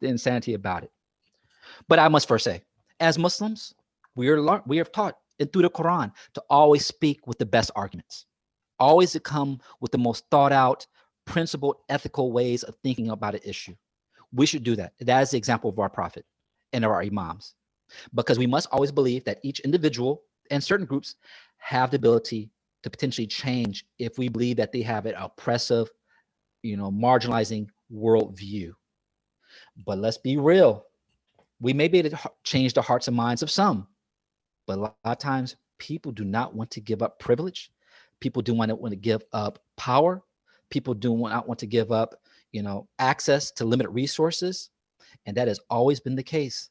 insanity about it. But I must first say, as Muslims, we are taught through the Quran to always speak with the best arguments, always to come with the most thought out, principled, ethical ways of thinking about an issue. We should do that. That is the example of our prophet and of our imams, because we must always believe that each individual and certain groups have the ability to potentially change if we believe that they have an oppressive, marginalizing worldview. But let's be real. We may be able to change the hearts and minds of some, but a lot of times people do not want to give up privilege. People do want to give up power. People do not want to give up, access to limited resources. And that has always been the case.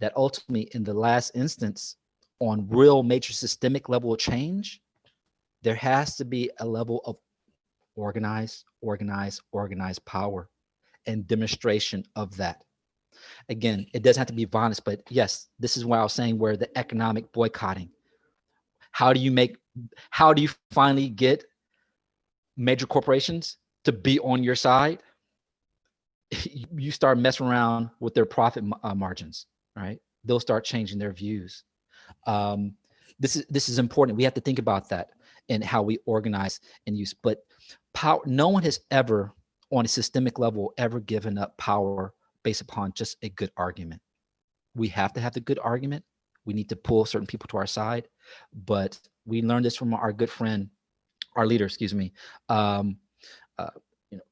That ultimately, in the last instance, on real major systemic level of change, there has to be a level of organized power and demonstration of that. Again, it doesn't have to be violence, but yes, this is why I was saying where the economic boycotting. How do you finally get major corporations to be on your side? You start messing around with their profit margins, right? They'll start changing their views. This is important. We have to think about that and how we organize and use. But power, no one has ever, on a systemic level, ever given up power based upon just a good argument. We have to have the good argument. We need to pull certain people to our side. But we learned this from our good friend, our leader,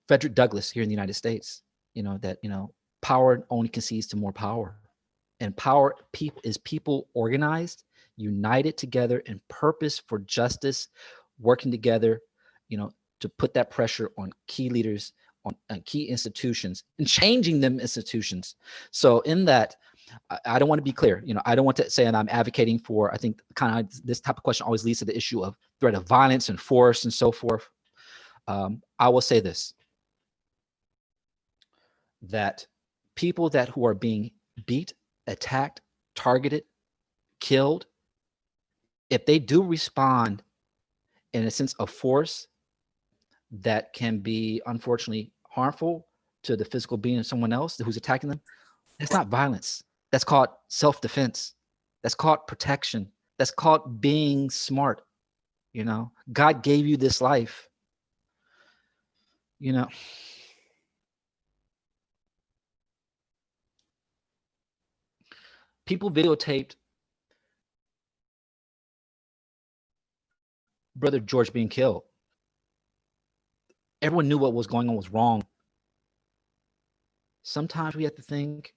Frederick Douglass here in the United States. That power only concedes to more power, and power is people organized, united together in purpose for justice, working together, to put that pressure on key leaders, on key institutions, and changing them institutions. So in that, I don't want to be clear. I don't want to say that I'm advocating for, I think kind of this type of question always leads to the issue of threat of violence and force and so forth. I will say this, that people who are being beat, attacked, targeted, killed, if they do respond in a sense of force that can be unfortunately harmful to the physical being of someone else who's attacking them, that's not violence. That's called self-defense. That's called protection. That's called being smart. God gave you this life. People videotaped Brother George being killed. Everyone knew what was going on was wrong. Sometimes we have to think,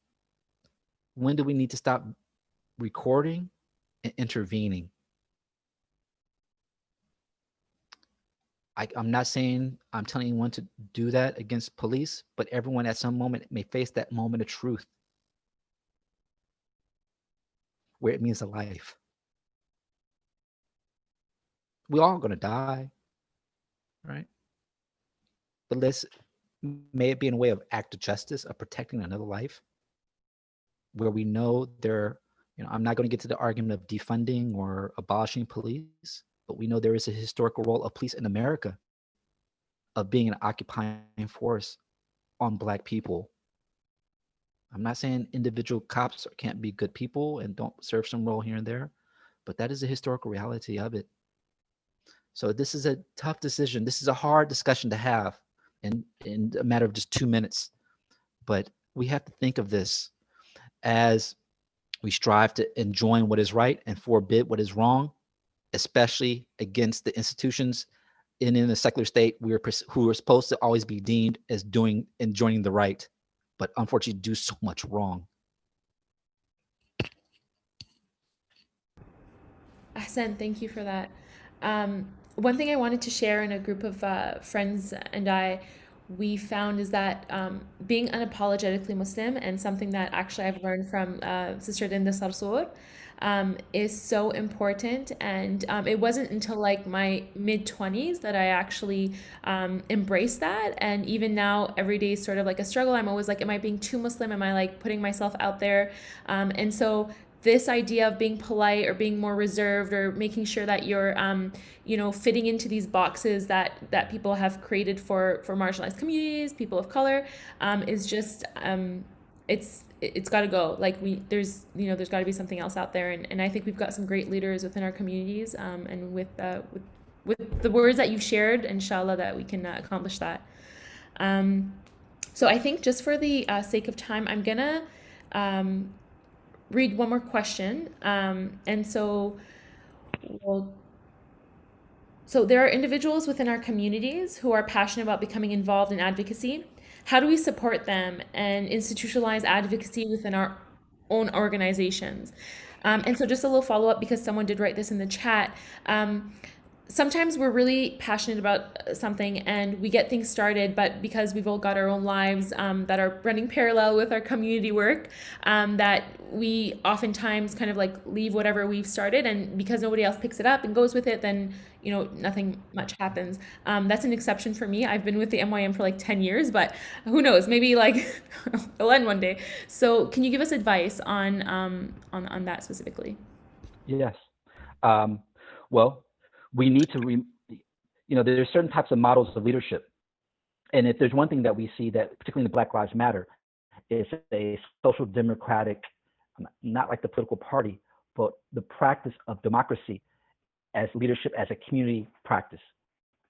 when do we need to stop recording and intervening? I'm not saying I'm telling anyone to do that against police, but everyone at some moment may face that moment of truth where it means a life. We all going to die, right? But may it be in a way of act of justice, of protecting another life, where we know I'm not going to get to the argument of defunding or abolishing police, but we know there is a historical role of police in America of being an occupying force on Black people. I'm not saying individual cops can't be good people and don't serve some role here and there, but that is the historical reality of it. So this is a tough decision. This is a hard discussion to have in a matter of just 2 minutes. But we have to think of this as we strive to enjoin what is right and forbid what is wrong, especially against the institutions in the secular state who are supposed to always be deemed as enjoining the right, but unfortunately do so much wrong. Ahsan, thank you for that. One thing I wanted to share in a group of friends and we found is that being unapologetically Muslim, and something that actually I've learned from Sister Linda Sarsour, is so important. And it wasn't until like my mid-20s that I actually embraced that. And even now, every day is sort of like a struggle. I'm always like, am I being too Muslim? Am I like putting myself out there? And so this idea of being polite or being more reserved or making sure that you're fitting into these boxes that people have created for marginalized communities, people of color, is just it's got to go. Like there's got to be something else out there, and I think we've got some great leaders within our communities, and with the words that you've shared, inshallah, that we can accomplish that. So I think just for the sake of time, I'm gonna read one more question, and so there are individuals within our communities who are passionate about becoming involved in advocacy. How do we support them and institutionalize advocacy within our own organizations? And so just a little follow up, because someone did write this in the chat. Sometimes we're really passionate about something and we get things started, but because we've all got our own lives that are running parallel with our community work, that we oftentimes kind of like leave whatever we've started, and because nobody else picks it up and goes with it, then nothing much happens. That's an exception for me. I've been with the MYM for like 10 years, but who knows, maybe like it'll end one day. So can you give us advice on that specifically? Yes. Well, we need to, there's certain types of models of leadership. And if there's one thing that we see that, particularly in the Black Lives Matter, is a social democratic, not like the political party, but the practice of democracy as leadership, as a community practice.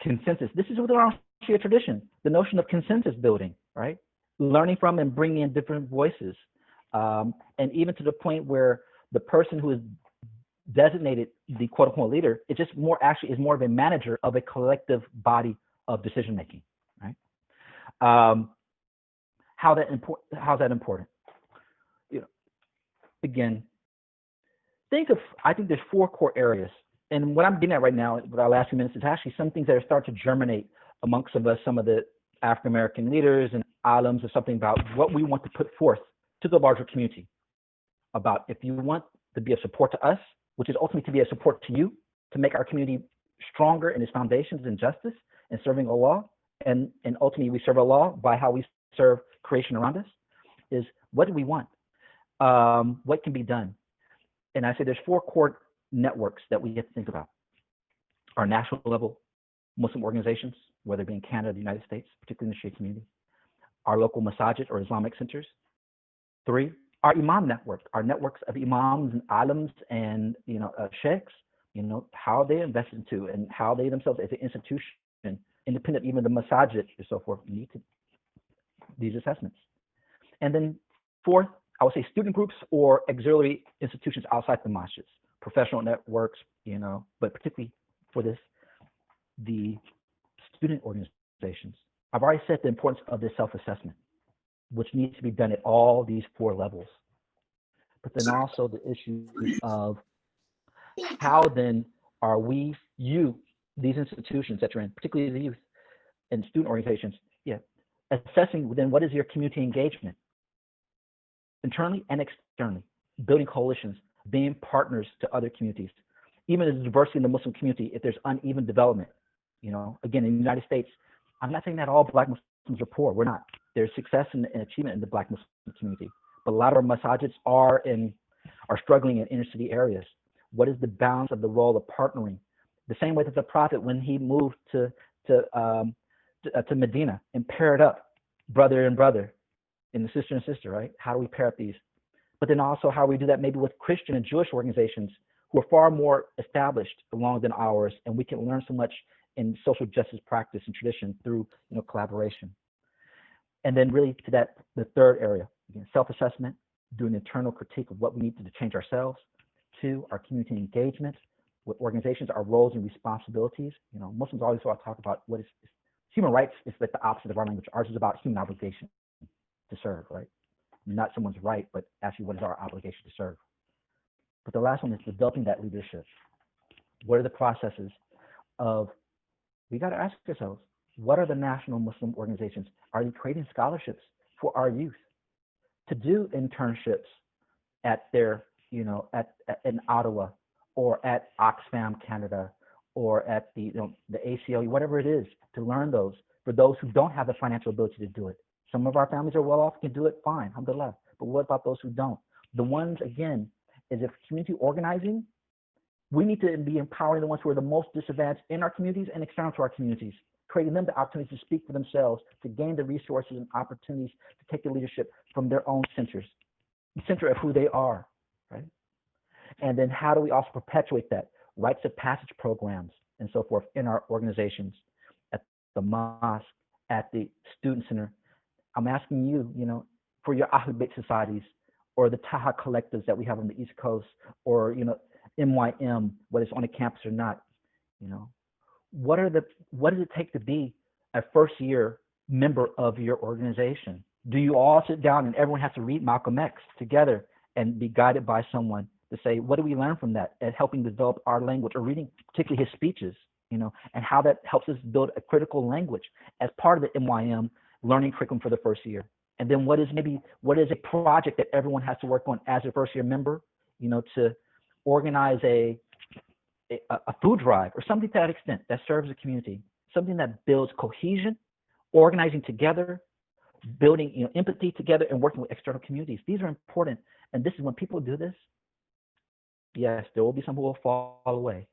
Consensus. This is within our Shia tradition, the notion of consensus building, right? Learning from and bringing in different voices. And even to the point where the person who is designated the quote unquote leader, it just is more of a manager of a collective body of decision making, right? How's that important? Again, I think there's 4 core areas. And what I'm getting at right now with our last few minutes is actually some things that are starting to germinate amongst us, some of the African American leaders and alums, or something about what we want to put forth to the larger community. About if you want to be a support to us, which is ultimately to be a support to you, to make our community stronger in its foundations in justice and serving Allah, and ultimately we serve Allah by how we serve creation around us, is what do we want? What can be done? And I say there's 4 core networks that we have to think about. Our national level Muslim organizations, whether it be in Canada or the United States, particularly in the Shia community. Our local masajid or Islamic centers. 3, our imam network, our networks of imams and alams and sheikhs, how they invested into and how they themselves as an institution, independent, even the masajid and so forth, need to these assessments. And then 4th, I would say student groups or auxiliary institutions outside the masjids, professional networks, but particularly for this, the student organizations. I've already said the importance of this self-assessment, which needs to be done at all these 4 levels. But then also the issue of how then are we, these institutions that you're in, particularly the youth and student organizations, assessing then what is your community engagement, internally and externally, building coalitions, being partners to other communities, even as diversity in the Muslim community, if there's uneven development. Again, in the United States, I'm not saying that all Black Muslims are poor. We're not. There's success and achievement in the Black Muslim community, but a lot of our masajids are struggling in inner city areas. What is the balance of the role of partnering? The same way that the Prophet, when he moved to Medina and paired up brother and brother, and the sister and sister, right? How do we pair up these? But then also how we do that maybe with Christian and Jewish organizations who are far more established along than ours, and we can learn so much in social justice practice and tradition through collaboration. And then really to that, the 3rd area, again, self-assessment, doing internal critique of what we need to change ourselves. 2, our community engagement with organizations, our roles and responsibilities. Muslims always want to talk about what is human rights is like the opposite of our language. Ours is about human obligation to serve, right? Not someone's right, but actually what is our obligation to serve. But the last one is developing that leadership. What are the processes of, we got to ask ourselves, what are the national Muslim organizations? Are they creating scholarships for our youth to do internships at their, in Ottawa or at Oxfam Canada or at the ACLU, whatever it is, to learn those for those who don't have the financial ability to do it. Some of our families are well off, can do it fine, alhamdulillah. But what about those who don't? The ones, again, is if community organizing, we need to be empowering the ones who are the most disadvantaged in our communities and external to our communities, creating them the opportunity to speak for themselves, to gain the resources and opportunities to take the leadership from their own centers, the center of who they are, right? And then how do we also perpetuate that? Rites of passage programs and so forth in our organizations, at the mosque, at the student center. I'm asking you, for your Ahlul Bayt societies or the Taha collectives that we have on the East Coast, or, MYM, whether it's on a campus or not, what does it take to be a first year member of your organization? Do you all sit down and everyone has to read Malcolm X together and be guided by someone to say, what do we learn from that, and helping develop our language, or reading particularly his speeches, and how that helps us build a critical language as part of the MYM learning curriculum for the first year? And then what is a project that everyone has to work on as a first year member, to organize a food drive or something to that extent that serves the community, something that builds cohesion, organizing together, building empathy together, and working with external communities. These are important. And this is when people do this, yes, there will be some who will fall away.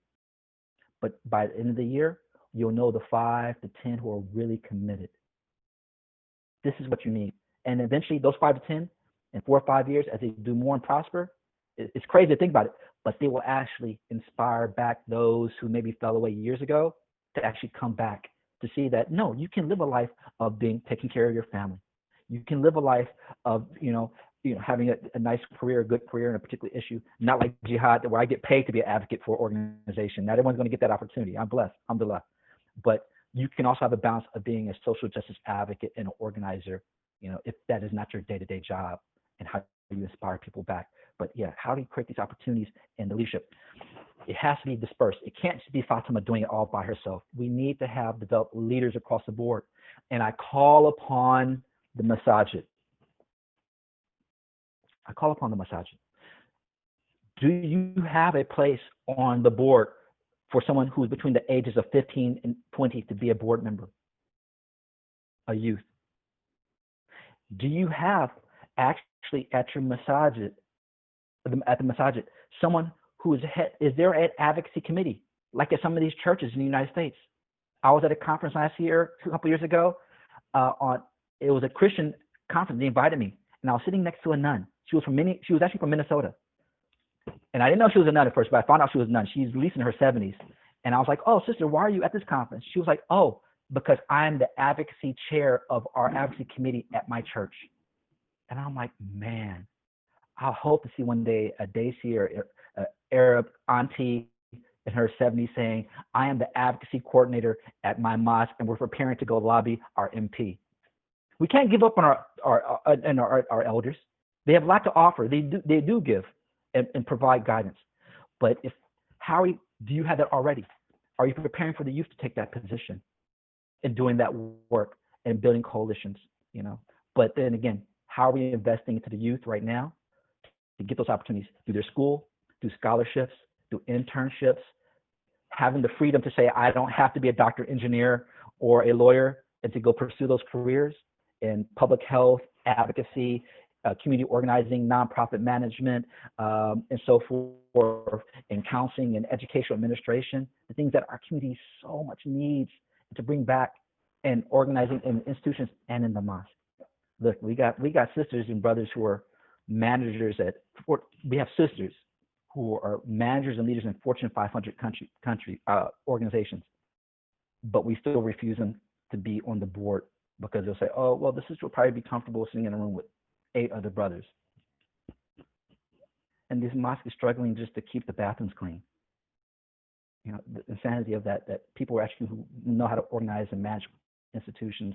But by the end of the year, you'll know the 5 to 10 who are really committed. This is what you need. And eventually those 5 to 10 in 4 or 5 years, as they do more and prosper, it's crazy to think about it, but they will actually inspire back those who maybe fell away years ago to actually come back to see that, no, you can live a life of taking care of your family. You can live a life of, having a nice career, a good career in a particular issue, not like Jihad, where I get paid to be an advocate for an organization. Not everyone's going to get that opportunity. I'm blessed, alhamdulillah. But you can also have a balance of being a social justice advocate and an organizer, if that is not your day-to-day job, and how you inspire people back. But yeah, how do you create these opportunities in the leadership? It has to be dispersed. It can't just be Fatima doing it all by herself. We need to have developed leaders across the board. And I call upon the masajid. Do you have a place on the board for someone who's between the ages of 15 and 20 to be a board member, a youth? Do you have actually at your masajid, someone who is there an advocacy committee, like at some of these churches in the United States? I was at a conference last year, a couple years ago, it was a Christian conference. They invited me, and I was sitting next to a nun. She was actually from Minnesota. And I didn't know she was a nun at first, but I found out she was a nun. She's at least in her 70s. And I was like, oh, sister, why are you at this conference? She was like, oh, because I'm the advocacy chair of our advocacy committee at my church. And I'm like, man, I hope to see one day a Daisy or an Arab auntie in her 70s saying, I am the advocacy coordinator at my mosque, and we're preparing to go lobby our MP. We can't give up on our elders. They have a lot to offer. They do give and provide guidance. But do you have that already? Are you preparing for the youth to take that position and doing that work and building coalitions? But then again, how are we investing into the youth right now to get those opportunities through their school, through scholarships, through internships, having the freedom to say, I don't have to be a doctor, engineer, or a lawyer, and to go pursue those careers in public health, advocacy, community organizing, nonprofit management, and so forth, in counseling and educational administration, the things that our community so much needs to bring back, and organizing in institutions and in the mosque. Look, we got sisters and brothers who are managers we have sisters who are managers and leaders in Fortune 500 country organizations, but we still refuse them to be on the board because they'll say, oh, well, the sister will probably be comfortable sitting in a room with 8 other brothers. And this mosque is struggling just to keep the bathrooms clean. The insanity of that people actually who know how to organize and manage institutions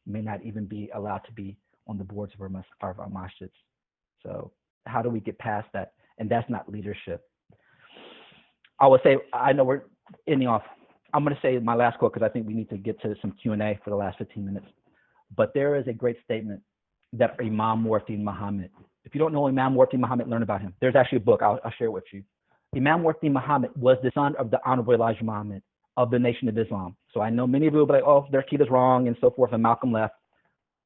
may not even be allowed to be on the boards of our masjids. So how do we get past that? And that's not leadership. I would say, I know we're ending off. I'm going to say my last quote because I think we need to get to some Q&A for the last 15 minutes. But there is a great statement that Imam Muwaffaq Muhammad, if you don't know Imam Muwaffaq Muhammad, learn about him. There's actually a book, I'll share it with you. Imam Muwaffaq Muhammad was the son of the Honorable Elijah Muhammad of the Nation of Islam. So I know many of you will be like, oh, their kid is wrong and so forth, and Malcolm left.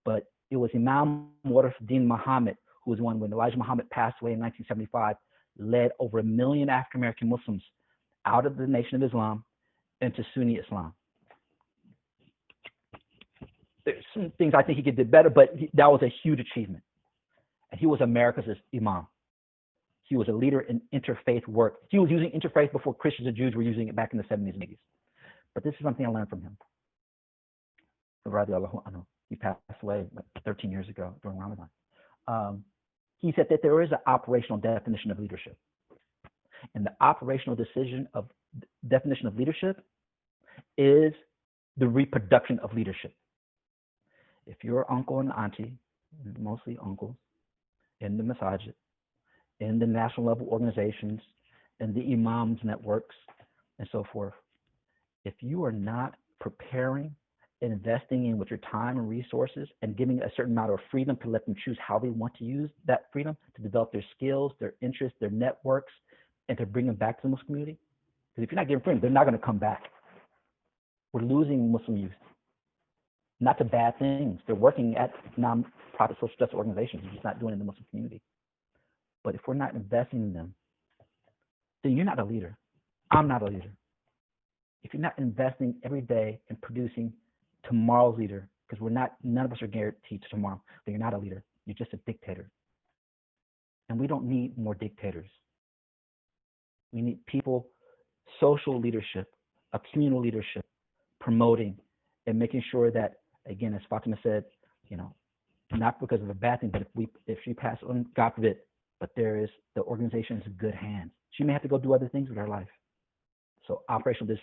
But it was Imam Muwaffaq Muhammad who was one when Elijah Muhammad passed away in 1975, led over 1 million African-American Muslims out of the Nation of Islam into Sunni Islam. there's some things I think he could do better, but that was a huge achievement. And he was America's imam. He was a leader in interfaith work. He was using interfaith before Christians and Jews were using it back in the 70s and 80s. But this is something I learned from him. He passed away like 13 years ago during Ramadan. He said that there is an operational definition of leadership. And the operational definition of leadership is the reproduction of leadership. If your uncle and auntie, mostly uncles, in the masajid, in the national level organizations, in the imams networks, and so forth, if you are not preparing, investing in with your time and resources, and giving a certain amount of freedom to let them choose how they want to use that freedom to develop their skills, their interests, their networks, and to bring them back to the Muslim community, because if you're not giving freedom, they're not going to come back. We're losing Muslim youth. Not to bad things. They're working at non-profit social justice organizations. They're just not doing it in the Muslim community. But if we're not investing in them, then you're not a leader. I'm not a leader. If you're not investing every day in producing tomorrow's leader, because none of us are guaranteed to tomorrow, then you're not a leader. You're just a dictator. And we don't need more dictators. We need people, social leadership, a communal leadership, promoting and making sure that, again, as Fatima said, not because of a bad thing, but if she passed on, God forbid, but the organization is in good hands. She may have to go do other things with her life. So operational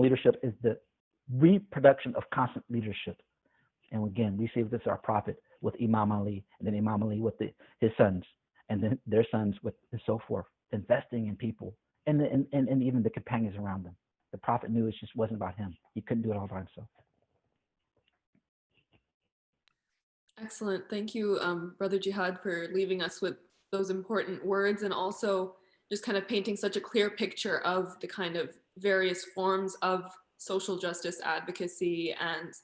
leadership is the reproduction of constant leadership. And again, we see this our prophet with Imam Ali, and then Imam Ali with his sons, and then their sons with and so forth, investing in people and even the companions around them. The prophet knew it just wasn't about him. He couldn't do it all by himself. Excellent. Thank you, Brother Jihad, for leaving us with those important words, and also just kind of painting such a clear picture of the kind of various forms of social justice advocacy, and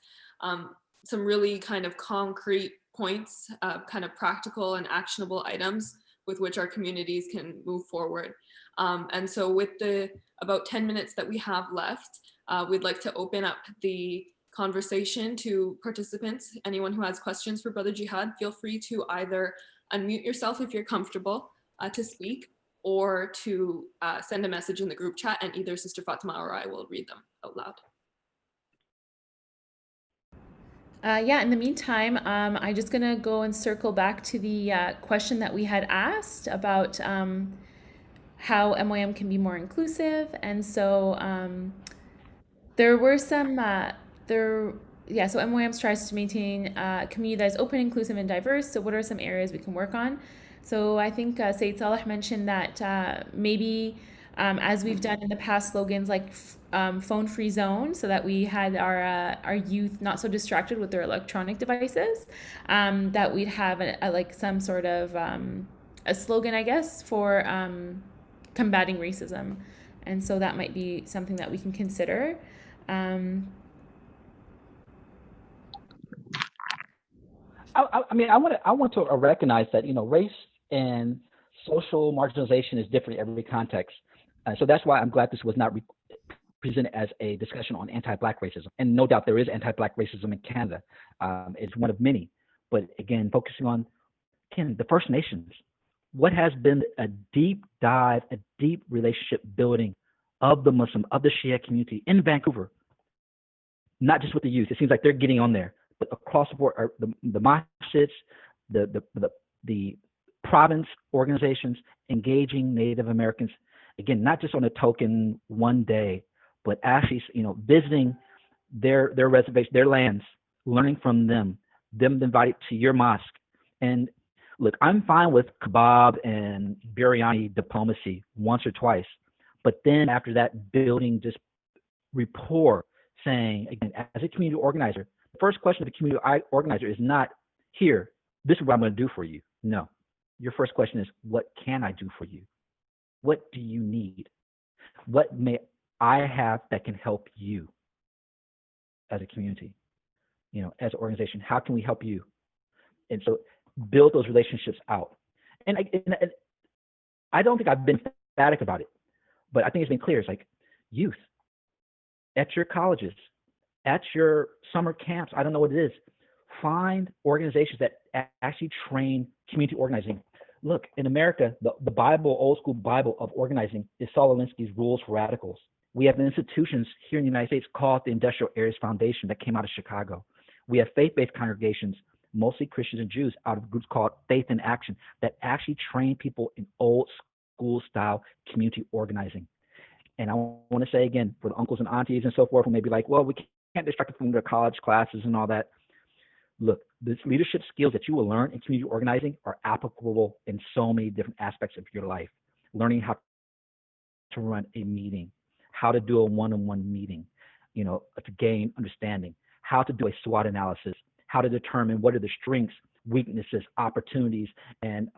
some really kind of concrete points, kind of practical and actionable items with which our communities can move forward. And so with the about 10 minutes that we have left, we'd like to open up the conversation to participants. Anyone who has questions for Brother Jihad, feel free to either unmute yourself if you're comfortable to speak, or to send a message in the group chat, and either Sister Fatima or I will read them out loud. In the meantime, I'm just going to go and circle back to the question that we had asked about how MYM can be more inclusive. And so there were some, so MYM strives to maintain a community that is open, inclusive, and diverse. So what are some areas we can work on? So I think Sayyid Saleh mentioned that maybe as we've done in the past, slogans like phone-free zone, so that we had our youth not so distracted with their electronic devices, that we'd have like some sort of a slogan, I guess, for combating racism. And so that might be something that we can consider. I want to recognize that race and social marginalization is different in every context. So that's why I'm glad this was not presented as a discussion on anti-Black racism. And no doubt there is anti-Black racism in Canada. It's one of many. But again, focusing on the First Nations, what has been a deep dive, a deep relationship building of the Muslim, of the Shia community in Vancouver, not just with the youth. It seems like they're getting on there, but across the board, the masjids, the province organizations engaging Native Americans, again, not just on a token one day, but actually, visiting their reservation, their lands, learning from them invited to your mosque. And look, I'm fine with kebab and biryani diplomacy once or twice, but then after that, building just rapport, saying, again, as a community organizer, the first question of a community organizer is not, here, this is what I'm going to do for you. No. Your first question is, what can I do for you? What do you need? What may I have that can help you as a community, as an organization? How can we help you? And so build those relationships out. And I don't think I've been emphatic about it, but I think it's been clear. It's like youth at your colleges, at your summer camps, I don't know what it is, find organizations that actually train community organizing. Look, in America, the Bible, old school Bible of organizing is Saul Alinsky's Rules for Radicals. We have institutions here in the United States called the Industrial Areas Foundation that came out of Chicago. We have faith-based congregations, mostly Christians and Jews, out of groups called Faith in Action that actually train people in old school style community organizing. And I want to say again, for the uncles and aunties and so forth, who may be like, well, we can't distract them from their college classes and all that. Look, these leadership skills that you will learn in community organizing are applicable in so many different aspects of your life. Learning how to run a meeting, how to do a one-on-one meeting, to gain understanding, how to do a SWOT analysis, how to determine what are the strengths, weaknesses, opportunities, and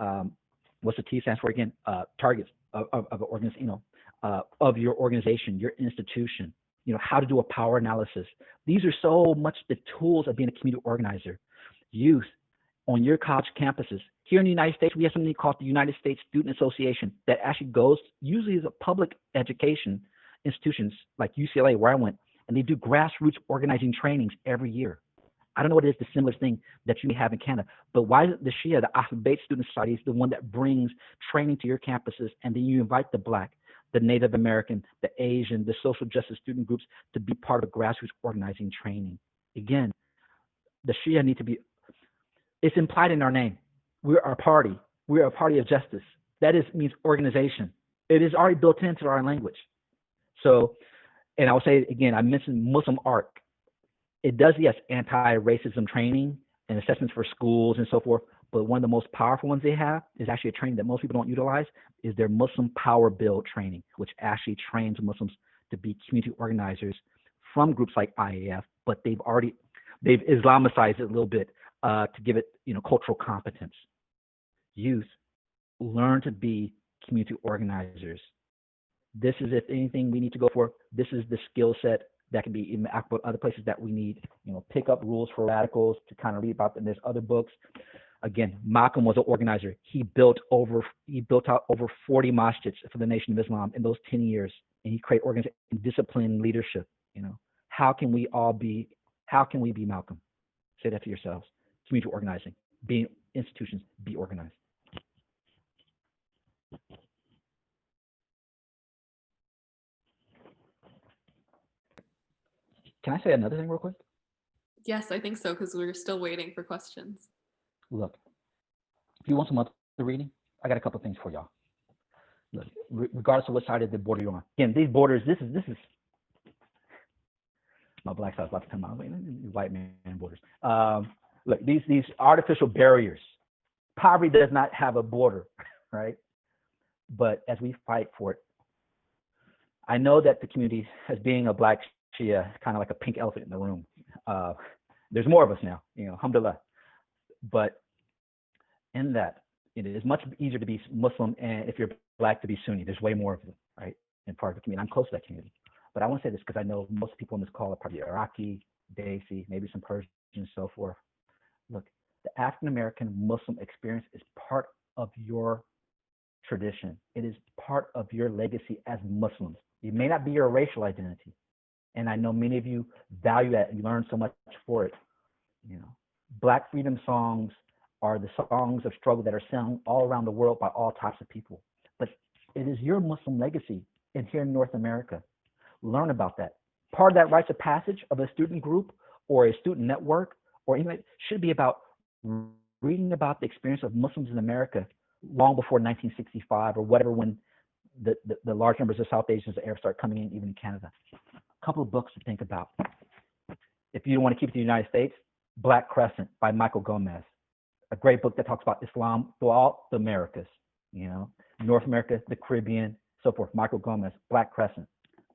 what's the T stands for again? Targets of your organization, your institution. How to do a power analysis. These are so much the tools of being a community organizer. Youth on your college campuses. Here in the United States, we have something called the United States Student Association that actually goes, usually is a public education institutions like UCLA, where I went, and they do grassroots organizing trainings every year. I don't know what it is, the simplest thing that you may have in Canada, but why is the SHIA, the Alphabet Student Society, is the one that brings training to your campuses, and then you invite the Black, the Native American, the Asian, the social justice student groups to be part of grassroots organizing training. Again, the SHIA need to be, it's implied in our name. We're a party. We're a party of justice. That means organization. It is already built into our language. So, and I'll say again, I mentioned Muslim ARC. It does, yes, anti-racism training and assessments for schools and so forth, but one of the most powerful ones they have is actually a training that most people don't utilize, is their Muslim Power Build training, which actually trains Muslims to be community organizers from groups like IAF, but they've Islamicized it a little bit to give it, cultural competence. Youth, learn to be community organizers. This is, if anything, we need to go for. This is the skill set that can be in other places that we need. Pick up Rules for Radicals to kind of read about them. There's other books. Again, Malcolm was an organizer. He built out over 40 masjids for the Nation of Islam in those 10 years, and he created organization, discipline, leadership. How can we be Malcolm? Say that to yourselves. Community organizing, being institutions, be organized. Can I say another thing real quick? Yes, I think so, because we're still waiting for questions. Look, if you want some other reading, I got a couple things for y'all. Look, regardless of what side of the border you're on. Again, these borders, this is my black side's about to come out. White man borders. Look, these artificial barriers. Poverty does not have a border, right? But as we fight for it, I know that the community, as being a Black Shia, kind of like a pink elephant in the room. There's more of us now, alhamdulillah. But in that, it is much easier to be Muslim, and if you're Black, to be Sunni. There's way more of them, right? In part of the community. I'm close to that community. But I want to say this because I know most people in this call are probably Iraqi, Desi, maybe some Persian and so forth. Look, the African-American Muslim experience is part of your tradition. It is part of your legacy as Muslims. It may not be your racial identity. And I know many of you value that. You learn so much for it. Black freedom songs are the songs of struggle that are sung all around the world by all types of people. But it is your Muslim legacy in here in North America. Learn about that. Part of that rites of passage of a student group or a student network or anything should be about reading about the experience of Muslims in America long before 1965 or whatever, when the large numbers of South Asians and Arabs start coming in, even in Canada. A couple of books to think about. If you don't want to keep it to the United States, Black Crescent by Michael Gomez. A great book that talks about Islam throughout the Americas, North America, the Caribbean, so forth. Michael Gomez, Black Crescent.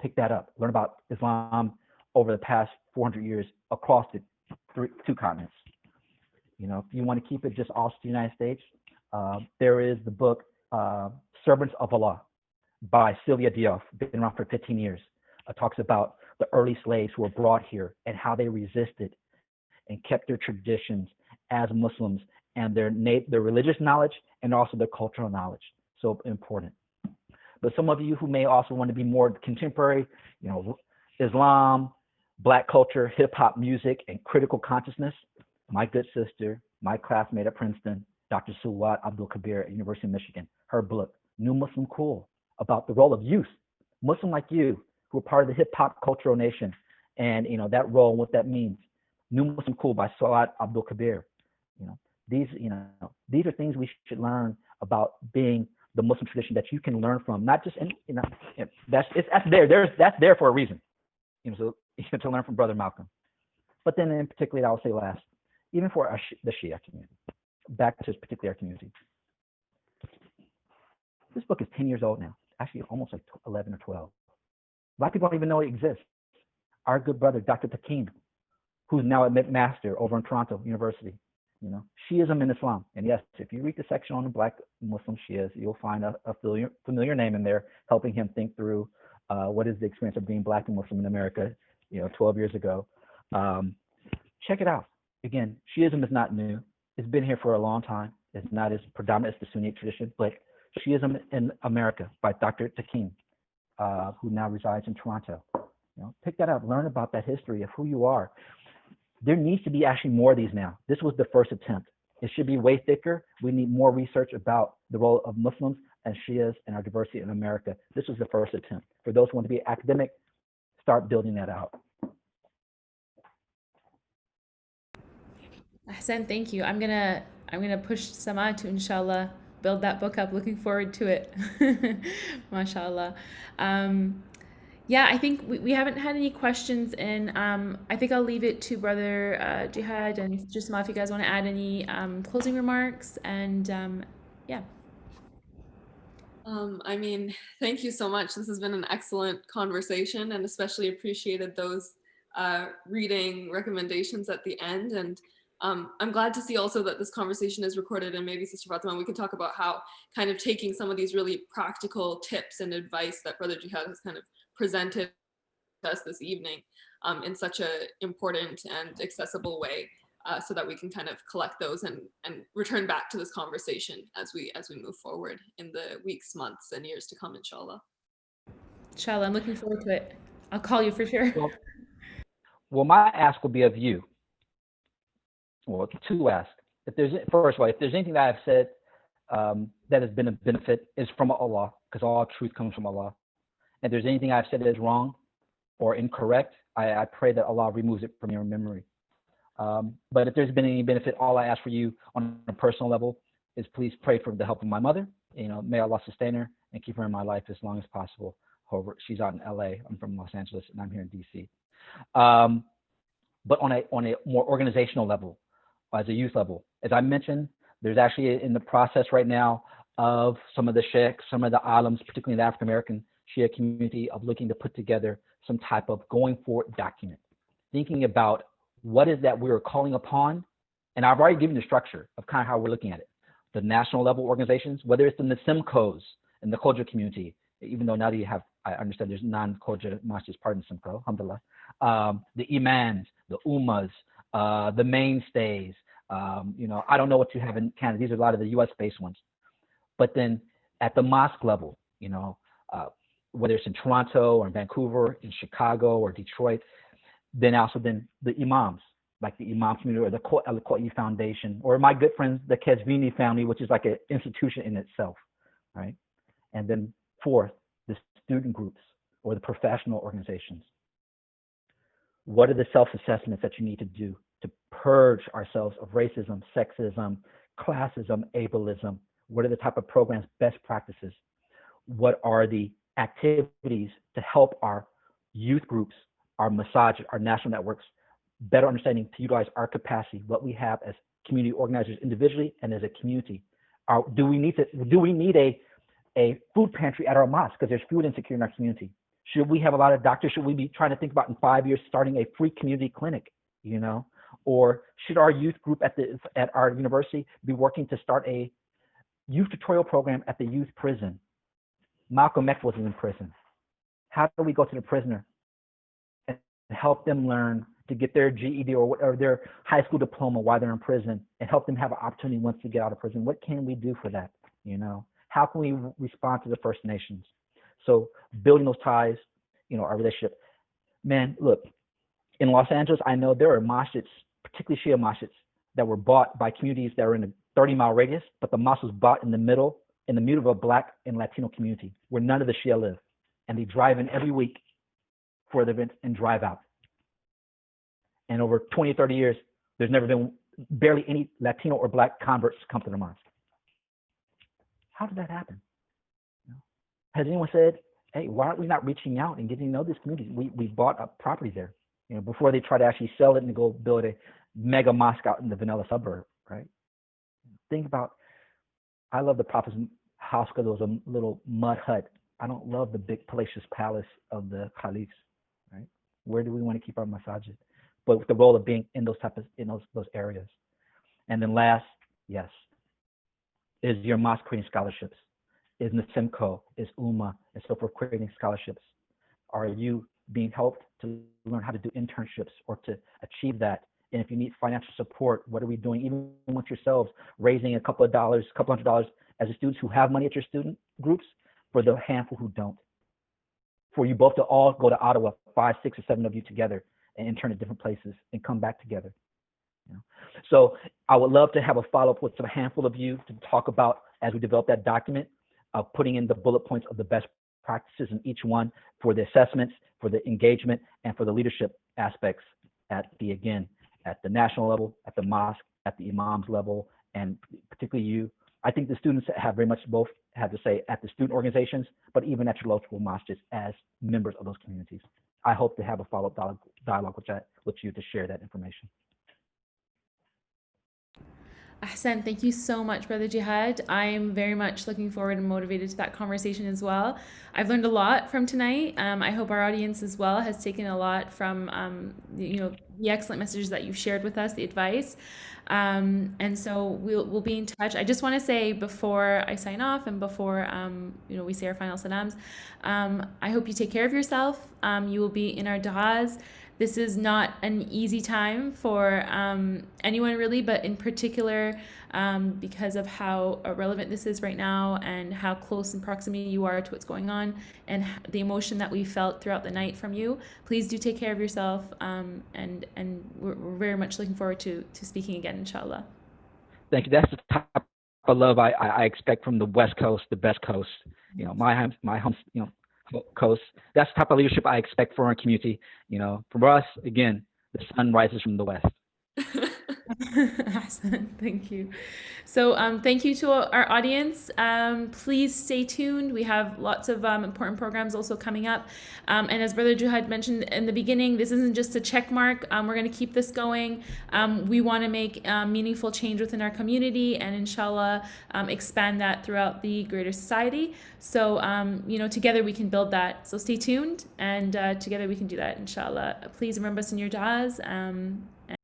Pick that up. Learn about Islam over the past 400 years across the two continents. If you want to keep it just also the United States, there is the book Servants of Allah by Sylvia Diop, been around for 15 years. Talks about the early slaves who were brought here and how they resisted and kept their traditions as Muslims and their religious knowledge and also their cultural knowledge. So important. But some of you who may also want to be more contemporary, Islam, Black culture, hip hop music, and critical consciousness. My good sister, my classmate at Princeton, Dr. Suwad Abdul Kabir at University of Michigan, her book, New Muslim Cool, about the role of youth, Muslim like you, who are part of the hip hop cultural nation, and that role and what that means. New Muslim Cool by Suwad Abdul Kabir. These are things we should learn about being the Muslim tradition that you can learn from, not just that's there for a reason, so to learn from Brother Malcolm. But then in particular, I will say last, even for the Shia community, back to this particular community. This book is 10 years old now, actually almost like 11 or 12. A lot of people don't even know it exists. Our good brother, Dr. Takim, who's now a master over in Toronto University, Shiism in Islam. And yes, if you read the section on the Black Muslim Shias, you'll find a familiar name in there, helping him think through what is the experience of being Black and Muslim in America, 12 years ago. Check it out. Again, Shiism is not new. It's been here for a long time. It's not as predominant as the Sunni tradition, but Shiism in America by Dr. Takim, who now resides in Toronto. Pick that up, learn about that history of who you are. There needs to be actually more of these now. This was the first attempt. It should be way thicker. We need more research about the role of Muslims and Shias and our diversity in America. This was the first attempt. For those who want to be academic, start building that out. Ahsan, thank you. I'm gonna push Sama to inshallah build that book up. Looking forward to it. MashaAllah. Yeah, I think we haven't had any questions, and I think I'll leave it to Brother Jihad and Sister Sama if you guys want to add any closing remarks. And yeah. Thank you so much. This has been an excellent conversation, and especially appreciated those reading recommendations at the end. And I'm glad to see also that this conversation is recorded, and maybe Sister Fatima, we can talk about how kind of taking some of these really practical tips and advice that Brother Jihad has kind of presented to us this evening in such an important and accessible way, so that we can kind of collect those and return back to this conversation as we move forward in the weeks, months, and years to come, inshallah. Inshallah, I'm looking forward to it. I'll call you for sure. Well, my ask will be of you. Well, two asks. First of all, if there's anything that I've said that has been a benefit, is from Allah, because all truth comes from Allah. And if there's anything I've said that is wrong or incorrect, I pray that Allah removes it from your memory. But if there's been any benefit, all I ask for you on a personal level is please pray for the help of my mother. May Allah sustain her and keep her in my life as long as possible. However, she's out in LA. I'm from Los Angeles, and I'm here in DC. But on a more organizational level, as a youth level, as I mentioned, there's actually in the process right now of some of the sheikhs, some of the alims, particularly in the African American Shia community, of looking to put together some type of going forward document, thinking about what is that we're calling upon. And I've already given the structure of kind of how we're looking at it. The national level organizations, whether it's in the Simcoes in the Khoja community, even though now that I understand there's non-Khoja masjids part in Simcoe, alhamdulillah. The imams, the ummas, the mainstays, I don't know what you have in Canada. These are a lot of the US-based ones. But then at the mosque level, whether it's in Toronto or in Vancouver, in Chicago or Detroit, then also then the imams, like the Imam community or the Al-Qa'i Foundation, or my good friends, the Kezvini family, which is like an institution in itself, right? And then fourth, the student groups or the professional organizations. What are the self-assessments that you need to do to purge ourselves of racism, sexism, classism, ableism? What are the type of programs, best practices? What are the activities to help our youth groups, our masajid, our national networks, better understanding to utilize our capacity, what we have as community organizers individually and as a community? Do we need a food pantry at our mosque because there's food insecurity in our community? Should we have a lot of doctors? Should we be trying to think about in 5 years starting a free community clinic, Or should our youth group at our university be working to start a youth tutorial program at the youth prison? Malcolm X was in prison. How do we go to the prisoner and help them learn to get their GED or their high school diploma while they're in prison, and help them have an opportunity once they get out of prison? What can we do for that? How can we respond to the First Nations? So building those ties, our relationship. Man, look, In Los Angeles, I know there are masjids, particularly Shia masjids, that were bought by communities that are in a 30-mile radius, but the mosque was bought in the middle of a Black and Latino community where none of the Shia live. And they drive in every week for the event and drive out. And over 20, 30 years, there's never been barely any Latino or Black converts come to the mosque. How did that happen? Has anyone said, hey, why aren't we not reaching out and getting to know this community? We bought a property there, before they try to actually sell it and go build a mega mosque out in the vanilla suburb, right? Think about, I love the Prophet's house because it was a little mud hut. I don't love the big palatial palace of the caliphs, right? Where do we want to keep our masajid? But with the role of being in those areas. And then last, yes, is your mosque creating scholarships? Is Nasimco, is UMA, and so forth creating scholarships? Are you being helped to learn how to do internships or to achieve that? And if you need financial support, what are we doing, even with yourselves, raising a couple $100 as the students who have money at your student groups for the handful who don't? For you both to all go to Ottawa, 5, 6, or 7 of you together and intern at different places and come back together. So I would love to have a follow-up with a handful of you to talk about, as we develop that document, putting in the bullet points of the best practices in each one for the assessments, for the engagement, and for the leadership aspects at the national level, at the mosque, at the imams level, and particularly you. I think the students have very much both had to say at the student organizations, but even at your local mosques as members of those communities. I hope to have a follow-up dialogue with you to share that information. Ahsan, thank you so much, Brother Jihad. I'm very much looking forward and motivated to that conversation as well. I've learned a lot from tonight. I hope our audience as well has taken a lot from the excellent messages that you've shared with us, the advice. And so we'll be in touch. I just want to say before I sign off and before we say our final salams, I hope you take care of yourself. You will be in our du'as. This is not an easy time for anyone really, but in particular because of how relevant this is right now and how close in proximity you are to what's going on and the emotion that we felt throughout the night from you. Please do take care of yourself, and we're very much looking forward to speaking again, inshallah. Thank you. That's the type of love I expect from the West Coast, the best coast. My home, coast. That's the type of leadership I expect for our community. For us, again, the sun rises from the west. Thank you. So thank you to our audience. Please stay tuned. We have lots of important programs also coming up. And as Brother Jihad mentioned in the beginning, this isn't just a check mark. We're going to keep this going. We want to make meaningful change within our community and inshallah expand that throughout the greater society. So, together we can build that. So stay tuned and together we can do that, inshallah. Please remember us in your du'as.